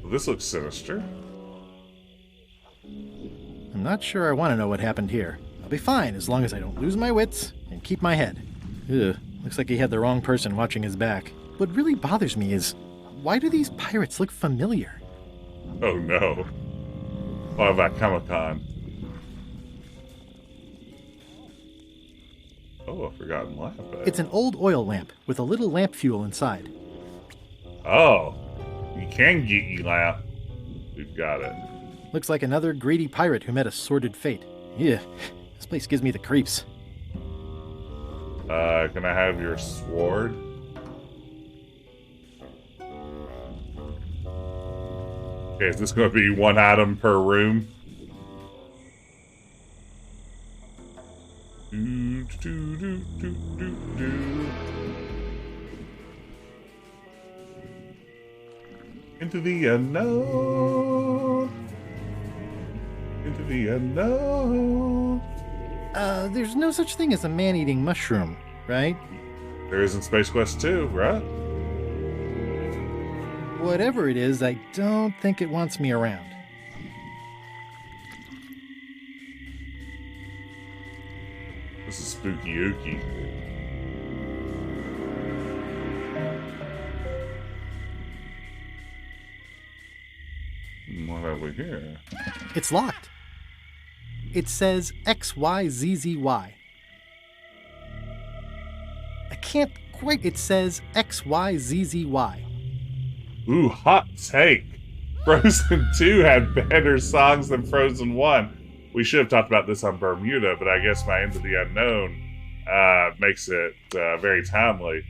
Speaker 1: Well, this looks sinister.
Speaker 4: I'm not sure I want to know what happened here. I'll be fine as long as I don't lose my wits and keep my head. Ugh, looks like he had the wrong person watching his back. What really bothers me is, why do these pirates look familiar?
Speaker 1: Oh no. What about Comic-Con? Oh, a forgotten lamp.
Speaker 4: It's an old oil lamp with a little lamp fuel inside.
Speaker 1: Oh, you can get ye lamp. We've got it.
Speaker 4: Looks like another greedy pirate who met a sordid fate. Yeah, this place gives me the creeps.
Speaker 1: Can I have your sword? Okay, is this going to be one item per room? Into the unknown. Into the unknown.
Speaker 4: There's no such thing as a man-eating mushroom, right?
Speaker 1: There is in Space Quest 2, right?
Speaker 4: Whatever it is, I don't think it wants me around.
Speaker 1: This is spooky ooky. What have we here?
Speaker 4: It's locked. It says XYZZY. I can't quite. It says XYZZY.
Speaker 1: Ooh, hot take. Frozen 2 had better songs than Frozen 1. We should have talked about this on Bermuda, but I guess my Into the Unknown makes it very timely.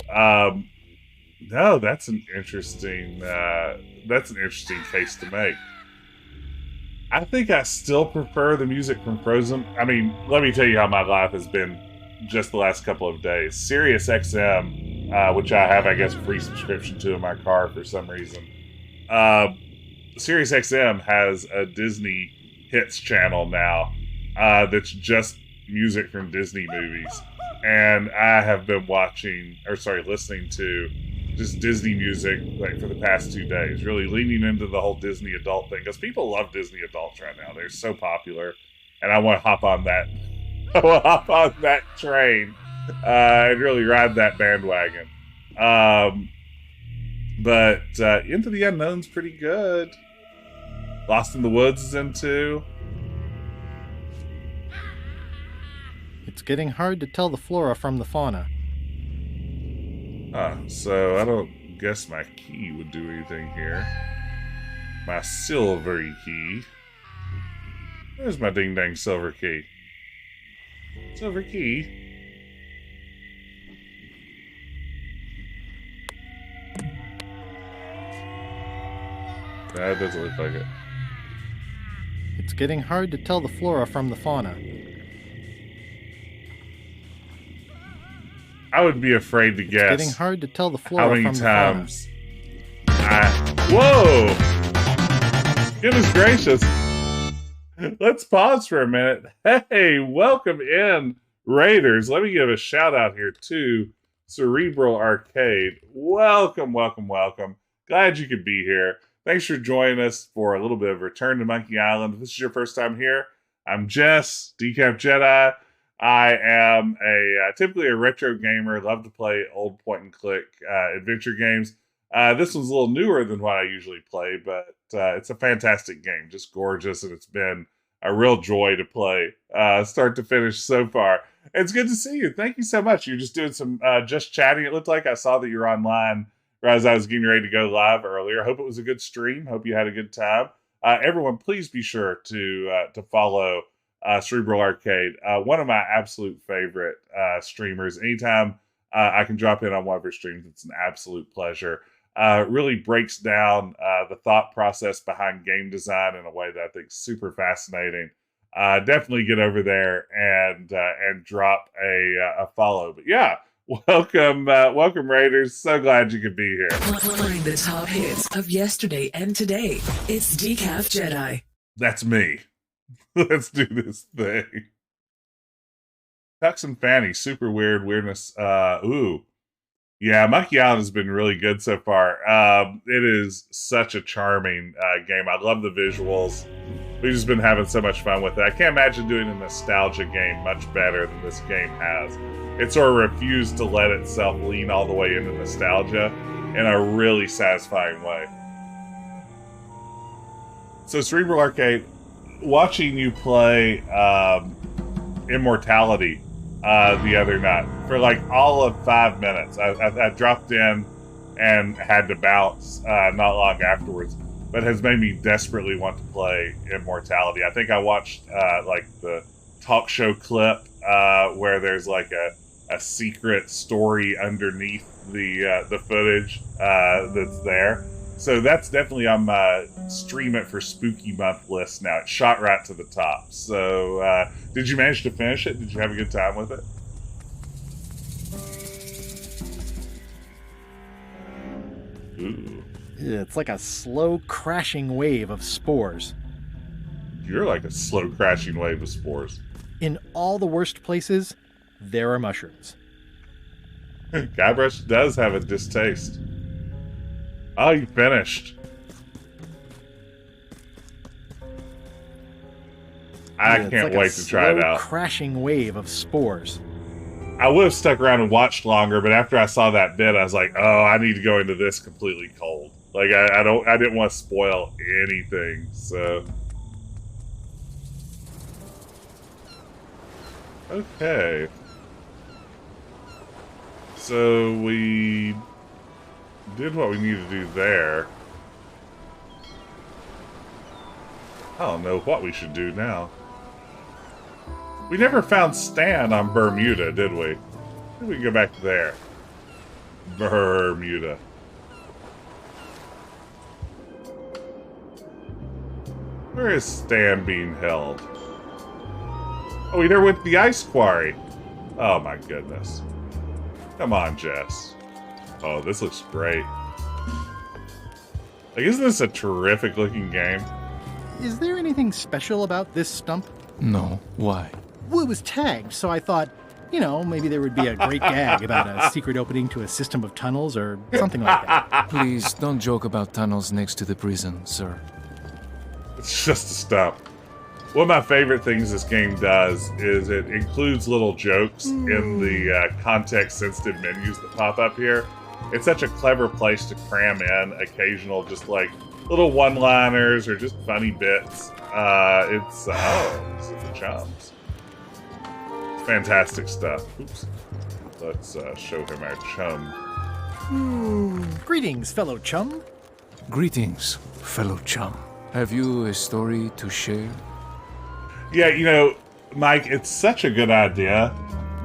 Speaker 1: No, that's an interesting case to make. I think I still prefer the music from Frozen. I mean, let me tell you how my life has been just the last couple of days. Sirius XM, which I have, I guess, a free subscription to in my car for some reason. Sirius XM has a Disney Hits channel now that's just music from Disney movies. And I have been listening to just Disney music like for the past 2 days, really leaning into the whole Disney adult thing, because people love Disney adults right now. They're so popular, and I want to hop on that. I want to hop on that train and really ride that bandwagon. But Into the Unknown's pretty good. Lost in the Woods is in 2.
Speaker 4: It's getting hard to tell the flora from the fauna.
Speaker 1: So I don't guess my key would do anything here. My silvery key. Where's my ding-dang silver key? Silver key? That doesn't look like it.
Speaker 4: It's getting hard to tell the flora from the fauna.
Speaker 1: I would be afraid to guess.
Speaker 4: It's getting hard to tell the flora
Speaker 1: how many
Speaker 4: from
Speaker 1: times Whoa! Goodness gracious. Let's pause for a minute. Hey, welcome in, Raiders. Let me give a shout out here to Cerebral Arcade. Welcome, welcome, welcome. Glad you could be here. Thanks for joining us for a little bit of Return to Monkey Island. If this is your first time here, I'm Jess, Decaf Jedi. I am typically a retro gamer. Love to play old point-and-click adventure games. This one's a little newer than what I usually play, but it's a fantastic game. Just gorgeous, and it's been a real joy to play start to finish so far. It's good to see you. Thank you so much. You're just doing some just chatting. It looked like I saw that you're online as I was getting ready to go live earlier. Hope it was a good stream. Hope you had a good time. Everyone, please be sure to follow Cerebral Arcade, one of my absolute favorite streamers. Anytime I can drop in on one of her streams, it's an absolute pleasure. Really breaks down the thought process behind game design in a way that I think is super fascinating. Definitely get over there and drop a follow. But yeah, welcome Raiders. So glad you could be here.
Speaker 20: Find the top hits of yesterday and today. It's Decaf Jedi.
Speaker 1: That's me. Let's do this thing. Tux and Fanny, super weirdness. Ooh. Yeah, Monkey Island has been really good so far. It is such a charming game. I love the visuals. We've just been having so much fun with it. I can't imagine doing a nostalgia game much better than this game has. It sort of refused to let itself lean all the way into nostalgia in a really satisfying way. So Cerebral Arcade, watching you play Immortality the other night for like all of 5 minutes. I dropped in and had to bounce not long afterwards, but has made me desperately want to play Immortality. I think I watched like the talk show clip where there's like a secret story underneath the footage that's there. So that's definitely on my stream it for spooky month list now. It shot right to the top. So did you manage to finish it? Did you have a good time with it? Ooh.
Speaker 4: Yeah, it's like a slow crashing wave of spores.
Speaker 1: You're like a slow crashing wave of spores.
Speaker 4: In all the worst places, there are mushrooms.
Speaker 1: Guybrush does have a distaste. Oh, you finished. I can't wait to try it out.
Speaker 4: Crashing wave of spores.
Speaker 1: I would have stuck around and watched longer, but after I saw that bit, I was like, "Oh, I need to go into this completely cold." Like I didn't want to spoil anything. So, okay. So we did what we needed to do there. I don't know what we should do now. We never found Stan on Bermuda, did we? Maybe we can go back there. Bermuda. Where is Stan being held? Oh, we never went to the ice quarry. Oh my goodness. Come on, Jess. Oh, this looks great. Like, isn't this a terrific looking game?
Speaker 4: Is there anything special about this stump?
Speaker 5: No. Why?
Speaker 4: Well, it was tagged, so I thought, you know, maybe there would be a great gag about a secret opening to a system of tunnels or something like that.
Speaker 5: Please don't joke about tunnels next to the prison, sir.
Speaker 1: It's just a stump. One of my favorite things this game does is it includes little jokes in the context-sensitive menus that pop up here. It's such a clever place to cram in occasional, just like little one-liners or just funny bits. This is the chums. It's fantastic stuff. Oops. Let's show him our chum.
Speaker 4: Greetings, fellow chum.
Speaker 5: Greetings, fellow chum. Have you a story to share?
Speaker 1: Yeah, you know, Mike, it's such a good idea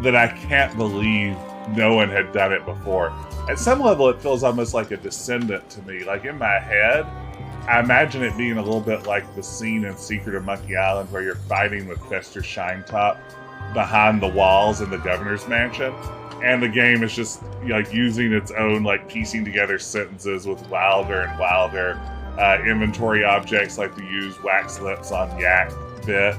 Speaker 1: that I can't believe no one had done it before. At some level, it feels almost like a descendant to me. Like, in my head, I imagine it being a little bit like the scene in Secret of Monkey Island where you're fighting with Fester Shinetop behind the walls in the governor's mansion. And the game is just, like, using its own, like, piecing together sentences with wilder and wilder inventory objects, like the used wax lips on Yak bit.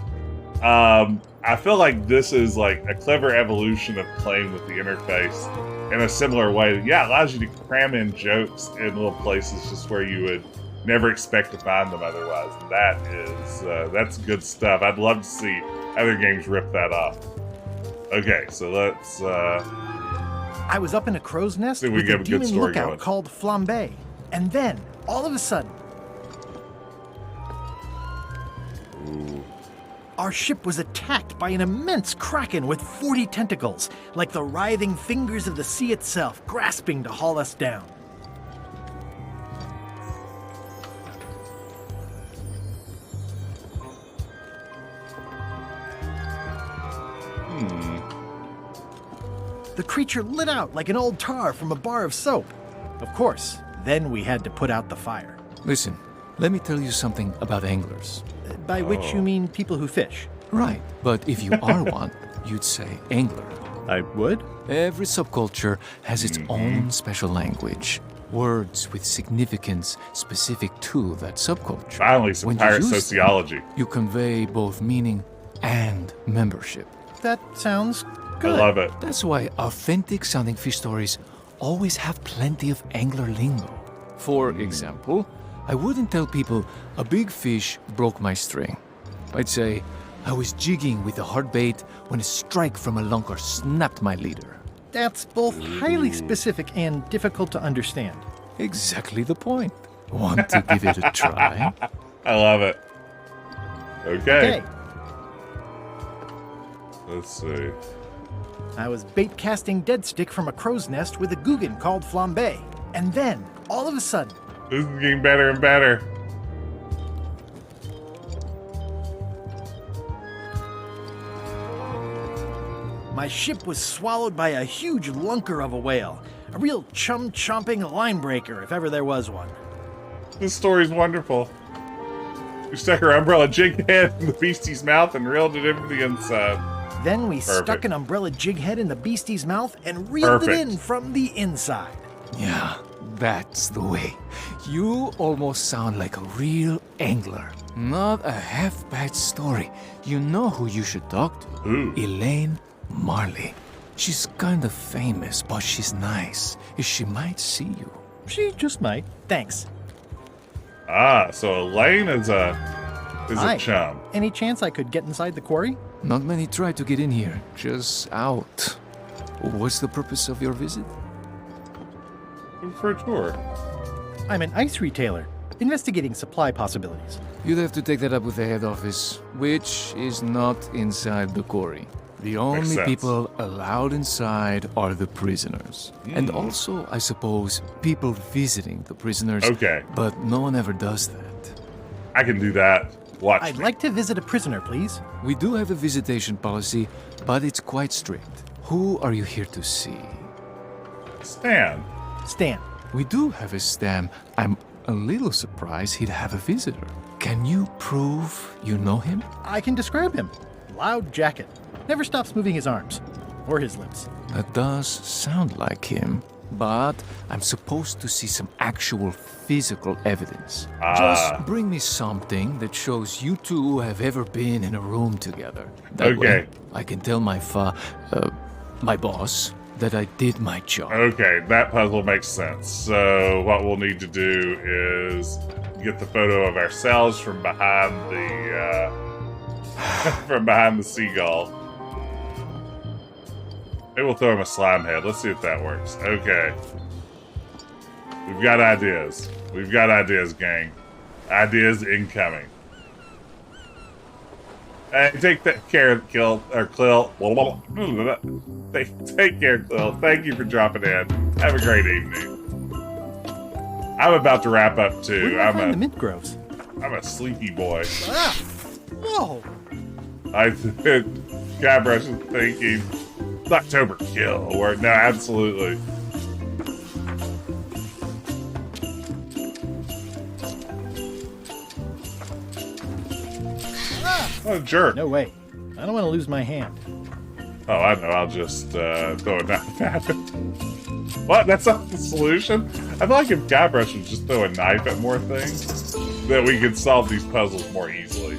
Speaker 1: I feel like this is like a clever evolution of playing with the interface in a similar way. Yeah, it allows you to cram in jokes in little places just where you would never expect to find them otherwise. And that's good stuff. I'd love to see other games rip that off. Okay, so let's
Speaker 4: I was up in a crow's nest with a demon lookout called Flambe, and then all of a sudden, our ship was attacked by an immense kraken with 40 tentacles, like the writhing fingers of the sea itself, grasping to haul us down. The creature lit out like an old tar from a bar of soap. Of course, then we had to put out the fire.
Speaker 5: Listen, let me tell you something about anglers.
Speaker 4: By which you mean people who fish?
Speaker 5: Right, but if you are one, you'd say angler.
Speaker 4: I would?
Speaker 5: Every subculture has its own special language. Words with significance specific to that subculture.
Speaker 1: Finally, some pirate sociology.
Speaker 5: You convey both meaning and membership.
Speaker 4: That sounds good.
Speaker 1: I love it.
Speaker 5: That's why authentic sounding fish stories always have plenty of angler lingo. For example, I wouldn't tell people a big fish broke my string. I'd say I was jigging with a hard bait when a strike from a lunker snapped my leader.
Speaker 4: That's both highly specific and difficult to understand.
Speaker 5: Exactly the point. Want to give it a try?
Speaker 1: I love it. Okay. Let's see.
Speaker 4: I was bait casting dead stick from a crow's nest with a Guggen called Flambe. And then, all of a sudden...
Speaker 1: This is getting better and better.
Speaker 4: My ship was swallowed by a huge lunker of a whale. A real chum-chomping line breaker, if ever there was one.
Speaker 1: This story's wonderful. We stuck her umbrella jig head in the beastie's mouth and reeled it in from the inside.
Speaker 4: Then we stuck an umbrella jig head in the beastie's mouth and reeled it in from the inside.
Speaker 5: Yeah, that's the way. You almost sound like a real angler. Not a half-bad story. You know who you should talk to.
Speaker 1: Who?
Speaker 5: Elaine Marley. She's kind of famous, but she's nice. She might see you.
Speaker 4: She just might. Thanks.
Speaker 1: Ah, so Elaine is a chum.
Speaker 4: Any chance I could get inside the quarry?
Speaker 5: Not many try to get in here. Just out. What's the purpose of your visit?
Speaker 1: For a tour.
Speaker 4: I'm an ice retailer, investigating supply possibilities.
Speaker 5: You'd have to take that up with the head office, which is not inside the quarry. The only
Speaker 1: sense.
Speaker 5: people allowed inside are the prisoners. And also, I suppose, people visiting the prisoners.
Speaker 1: Okay.
Speaker 5: But no one ever does that.
Speaker 1: I can do that. Watch
Speaker 4: I'd
Speaker 1: me.
Speaker 4: like to visit a prisoner, please.
Speaker 5: We do have a visitation policy, but it's quite strict. Who are you here to see?
Speaker 1: Stan.
Speaker 4: Stan.
Speaker 5: We do have a Stan. I'm a little surprised he'd have a visitor. Can you prove you know him?
Speaker 4: I can describe him. Loud jacket. Never stops moving his arms. Or his lips.
Speaker 5: That does sound like him. But I'm supposed to see some actual physical evidence. Just bring me something that shows you two have ever been in a room together. That way, I can tell my boss that I did my job.
Speaker 1: Okay, that puzzle makes sense. So what we'll need to do is get the photo of ourselves from behind the from behind the seagull. Maybe we'll throw him a slime head. Let's see if that works. Okay. We've got ideas. We've got ideas, gang. Ideas incoming. Hey, take care, Quill. Take care, Quill. Thank you for dropping in. Have a great evening. I'm about to wrap up too.
Speaker 4: The mint groves.
Speaker 1: I'm a sleepy boy.
Speaker 4: Ah! Whoa!
Speaker 1: Guybrush is thinking October kill. Or no, absolutely. What a jerk.
Speaker 4: No way. I don't want to lose my hand.
Speaker 1: Oh, I know. I'll just throw a knife at him. What? That's not the solution? I feel like if Guybrush would just throw a knife at more things, that we could solve these puzzles more easily.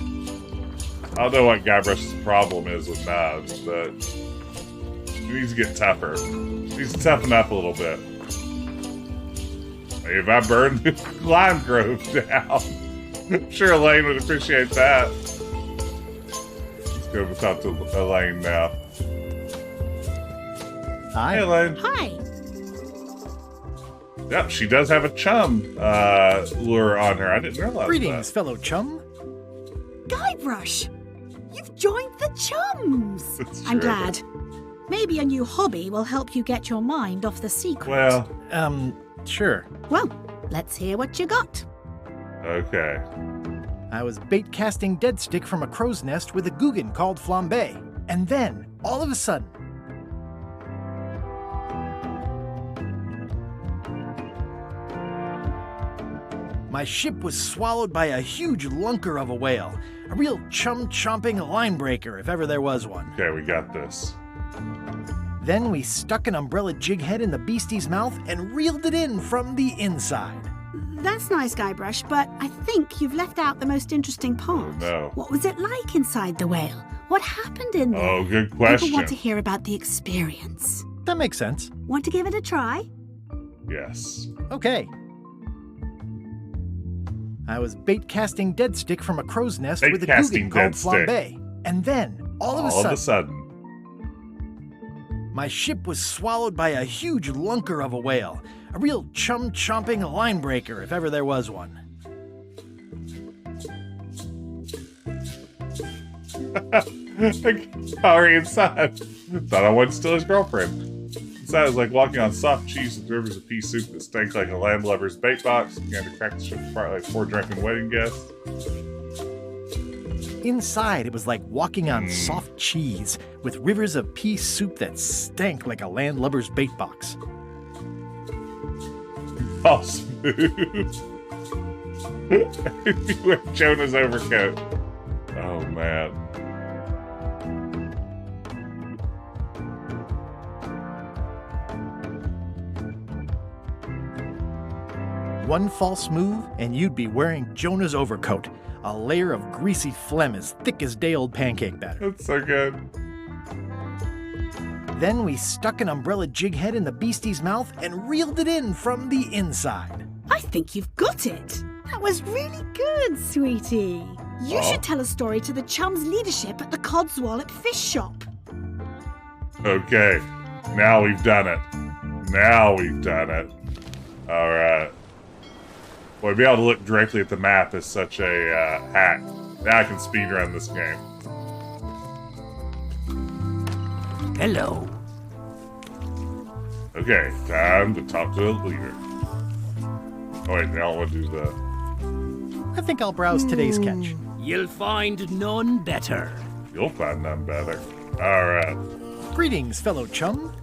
Speaker 1: I don't know what Guybrush's problem is with knives, but he needs to get tougher. He needs to toughen up a little bit. If I burn the lime grove down, I'm sure Elaine would appreciate that. Let's go over talk to Elaine now.
Speaker 4: Hi.
Speaker 1: Hey, Elaine.
Speaker 8: Hi.
Speaker 1: Yep, she does have a chum lure on her. I didn't realize
Speaker 4: Greetings,
Speaker 1: that.
Speaker 4: fellow chum.
Speaker 8: Guybrush! You've joined the chums! I'm
Speaker 1: true.
Speaker 8: glad. Maybe a new hobby will help you get your mind off the secret.
Speaker 1: Well,
Speaker 4: sure.
Speaker 8: Well, let's hear what you got.
Speaker 1: Okay.
Speaker 4: I was bait casting dead stick from a crow's nest with a Guggen called Flambe. And then, all of a sudden, my ship was swallowed by a huge lunker of a whale. A real chum-chomping line breaker, if ever there was one.
Speaker 1: Okay, we got this.
Speaker 4: Then we stuck an umbrella jig head in the beastie's mouth and reeled it in from the inside.
Speaker 8: That's nice, Guybrush, but I think you've left out the most interesting part.
Speaker 1: Oh, no.
Speaker 8: What was it like inside the whale? What happened in there?
Speaker 1: Oh, good question.
Speaker 8: People want to hear about the experience.
Speaker 4: That makes sense.
Speaker 8: Want to give it a try?
Speaker 1: Yes.
Speaker 4: Okay. I was bait casting dead stick from a crow's nest
Speaker 1: Bait
Speaker 4: with a
Speaker 1: casting
Speaker 4: Guggen called
Speaker 1: dead stick.
Speaker 4: Flambe. And then, all of a sudden, my ship was swallowed by a huge lunker of a whale. A real chum-chomping line breaker, if ever there was one.
Speaker 1: Hurry inside. Thought I wasn't still his girlfriend. Inside was like walking on soft cheese with rivers of pea soup that stank like a landlubber's bait box. Began to crack the ship apart like 4 drunken wedding guests.
Speaker 4: Inside, it was like walking on soft cheese with rivers of pea soup that stank like a landlubber's bait box.
Speaker 1: Oh, smooth. With Jonah's overcoat. Oh, man.
Speaker 4: One false move, and you'd be wearing Jonah's overcoat. A layer of greasy phlegm as thick as day-old pancake batter.
Speaker 1: That's so good.
Speaker 4: Then we stuck an umbrella jig head in the beastie's mouth and reeled it in from the inside.
Speaker 8: I think you've got it. That was really good, sweetie. You should tell a story to the chum's leadership at the Codswallop Fish Shop.
Speaker 1: Okay. Now we've done it. Now we've done it. Alright. Boy, to be able to look directly at the map is such a hack. Now I can speedrun this game.
Speaker 19: Hello.
Speaker 1: Okay, time to talk to the leader. Oh wait, now I want to do the...
Speaker 4: I think I'll browse today's catch.
Speaker 19: You'll find none better.
Speaker 1: You'll find none better. Alright.
Speaker 4: Greetings, fellow chum.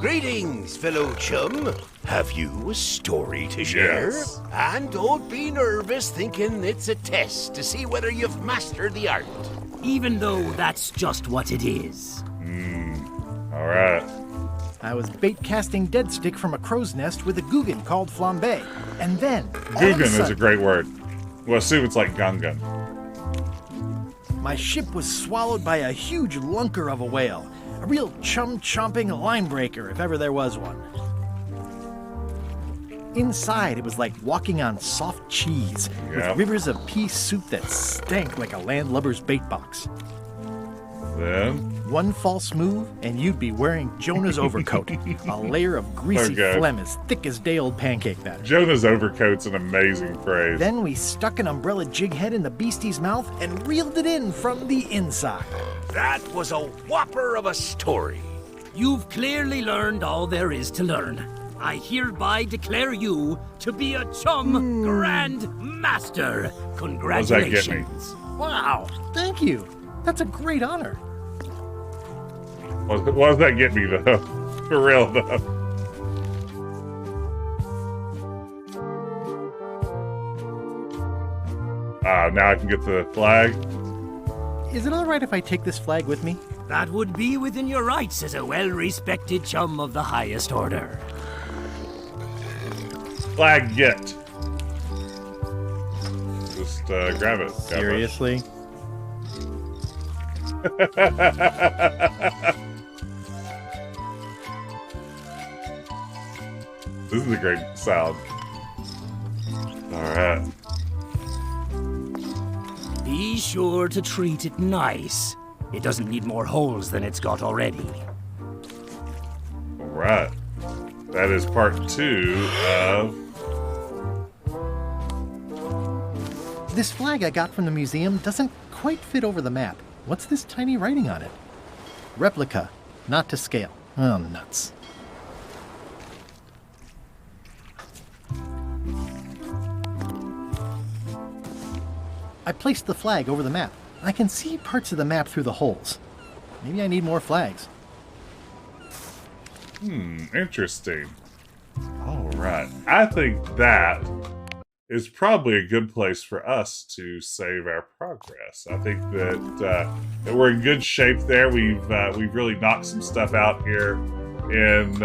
Speaker 16: Greetings, fellow chum. Have you a story to share?
Speaker 1: Yes.
Speaker 16: And don't be nervous thinking it's a test to see whether you've mastered the art.
Speaker 19: Even though that's just what it is.
Speaker 1: Alright.
Speaker 4: I was bait casting dead stick from a crow's nest with a Guggen called Flambe. And then,
Speaker 1: Guggen is a great word. Well, assume it's like Gungan.
Speaker 4: My ship was swallowed by a huge lunker of a whale. A real chum-chomping line breaker, if ever there was one. Inside, it was like walking on soft cheese, with rivers of pea soup that stank like a landlubber's bait box.
Speaker 1: Then?
Speaker 4: One false move, and you'd be wearing Jonah's overcoat, a layer of greasy phlegm as thick as day-old pancake batter.
Speaker 1: Jonah's overcoat's an amazing phrase.
Speaker 4: Then we stuck an umbrella jig head in the beastie's mouth and reeled it in from the inside.
Speaker 16: That was a whopper of a story.
Speaker 19: You've clearly learned all there is to learn. I hereby declare you to be a chum Grand Master. Congratulations.
Speaker 1: What does that get me?
Speaker 4: Wow, thank you. That's a great honor.
Speaker 1: What does that get me, though? For real, though. Now I can get the flag.
Speaker 4: Is it all right if I take this flag with me?
Speaker 19: That would be within your rights as a well-respected chum of the highest order.
Speaker 1: Flag get. Just grab it.
Speaker 4: Seriously?
Speaker 1: This is a great sound. Alright.
Speaker 19: Be sure to treat it nice. It doesn't need more holes than it's got already.
Speaker 1: Alright. That is part 2 of...
Speaker 4: This flag I got from the museum doesn't quite fit over the map. What's this tiny writing on it? Replica, not to scale. Oh, nuts. I placed the flag over the map. I can see parts of the map through the holes. Maybe I need more flags.
Speaker 1: Interesting. Alright. I think that is probably a good place for us to save our progress. I think that we're in good shape there. We've really knocked some stuff out here in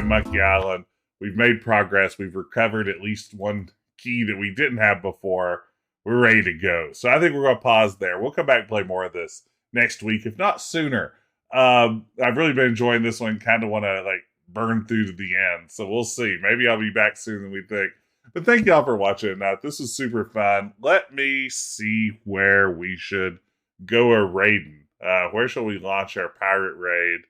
Speaker 1: Monkey Island. We've made progress. We've recovered at least one key that we didn't have before. We're ready to go. So I think we're going to pause there. We'll come back and play more of this next week, if not sooner. I've really been enjoying this one. Kind of want to burn through to the end. So we'll see. Maybe I'll be back sooner than we think. But thank y'all for watching. This was super fun. Let me see where we should go raiding. Where shall we launch our pirate raid?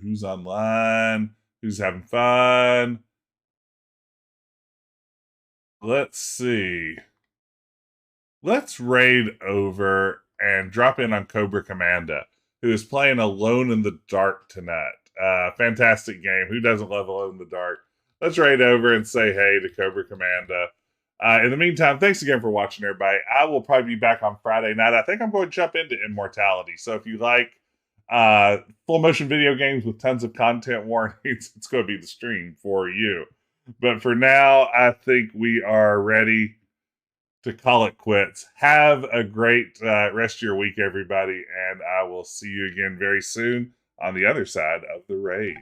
Speaker 1: Who's online? Who's having fun? Let's see. Let's raid over and drop in on Cobra Commanda, who is playing Alone in the Dark tonight. Fantastic game. Who doesn't love Alone in the Dark? Let's raid over and say hey to Cobra Commanda. In the meantime, thanks again for watching, everybody. I will probably be back on Friday night. I think I'm going to jump into Immortality. So if you like full motion video games with tons of content warnings, it's going to be the stream for you. But for now, I think we are ready to call it quits. Have a great rest of your week, everybody. And I will see you again very soon on the other side of the raid.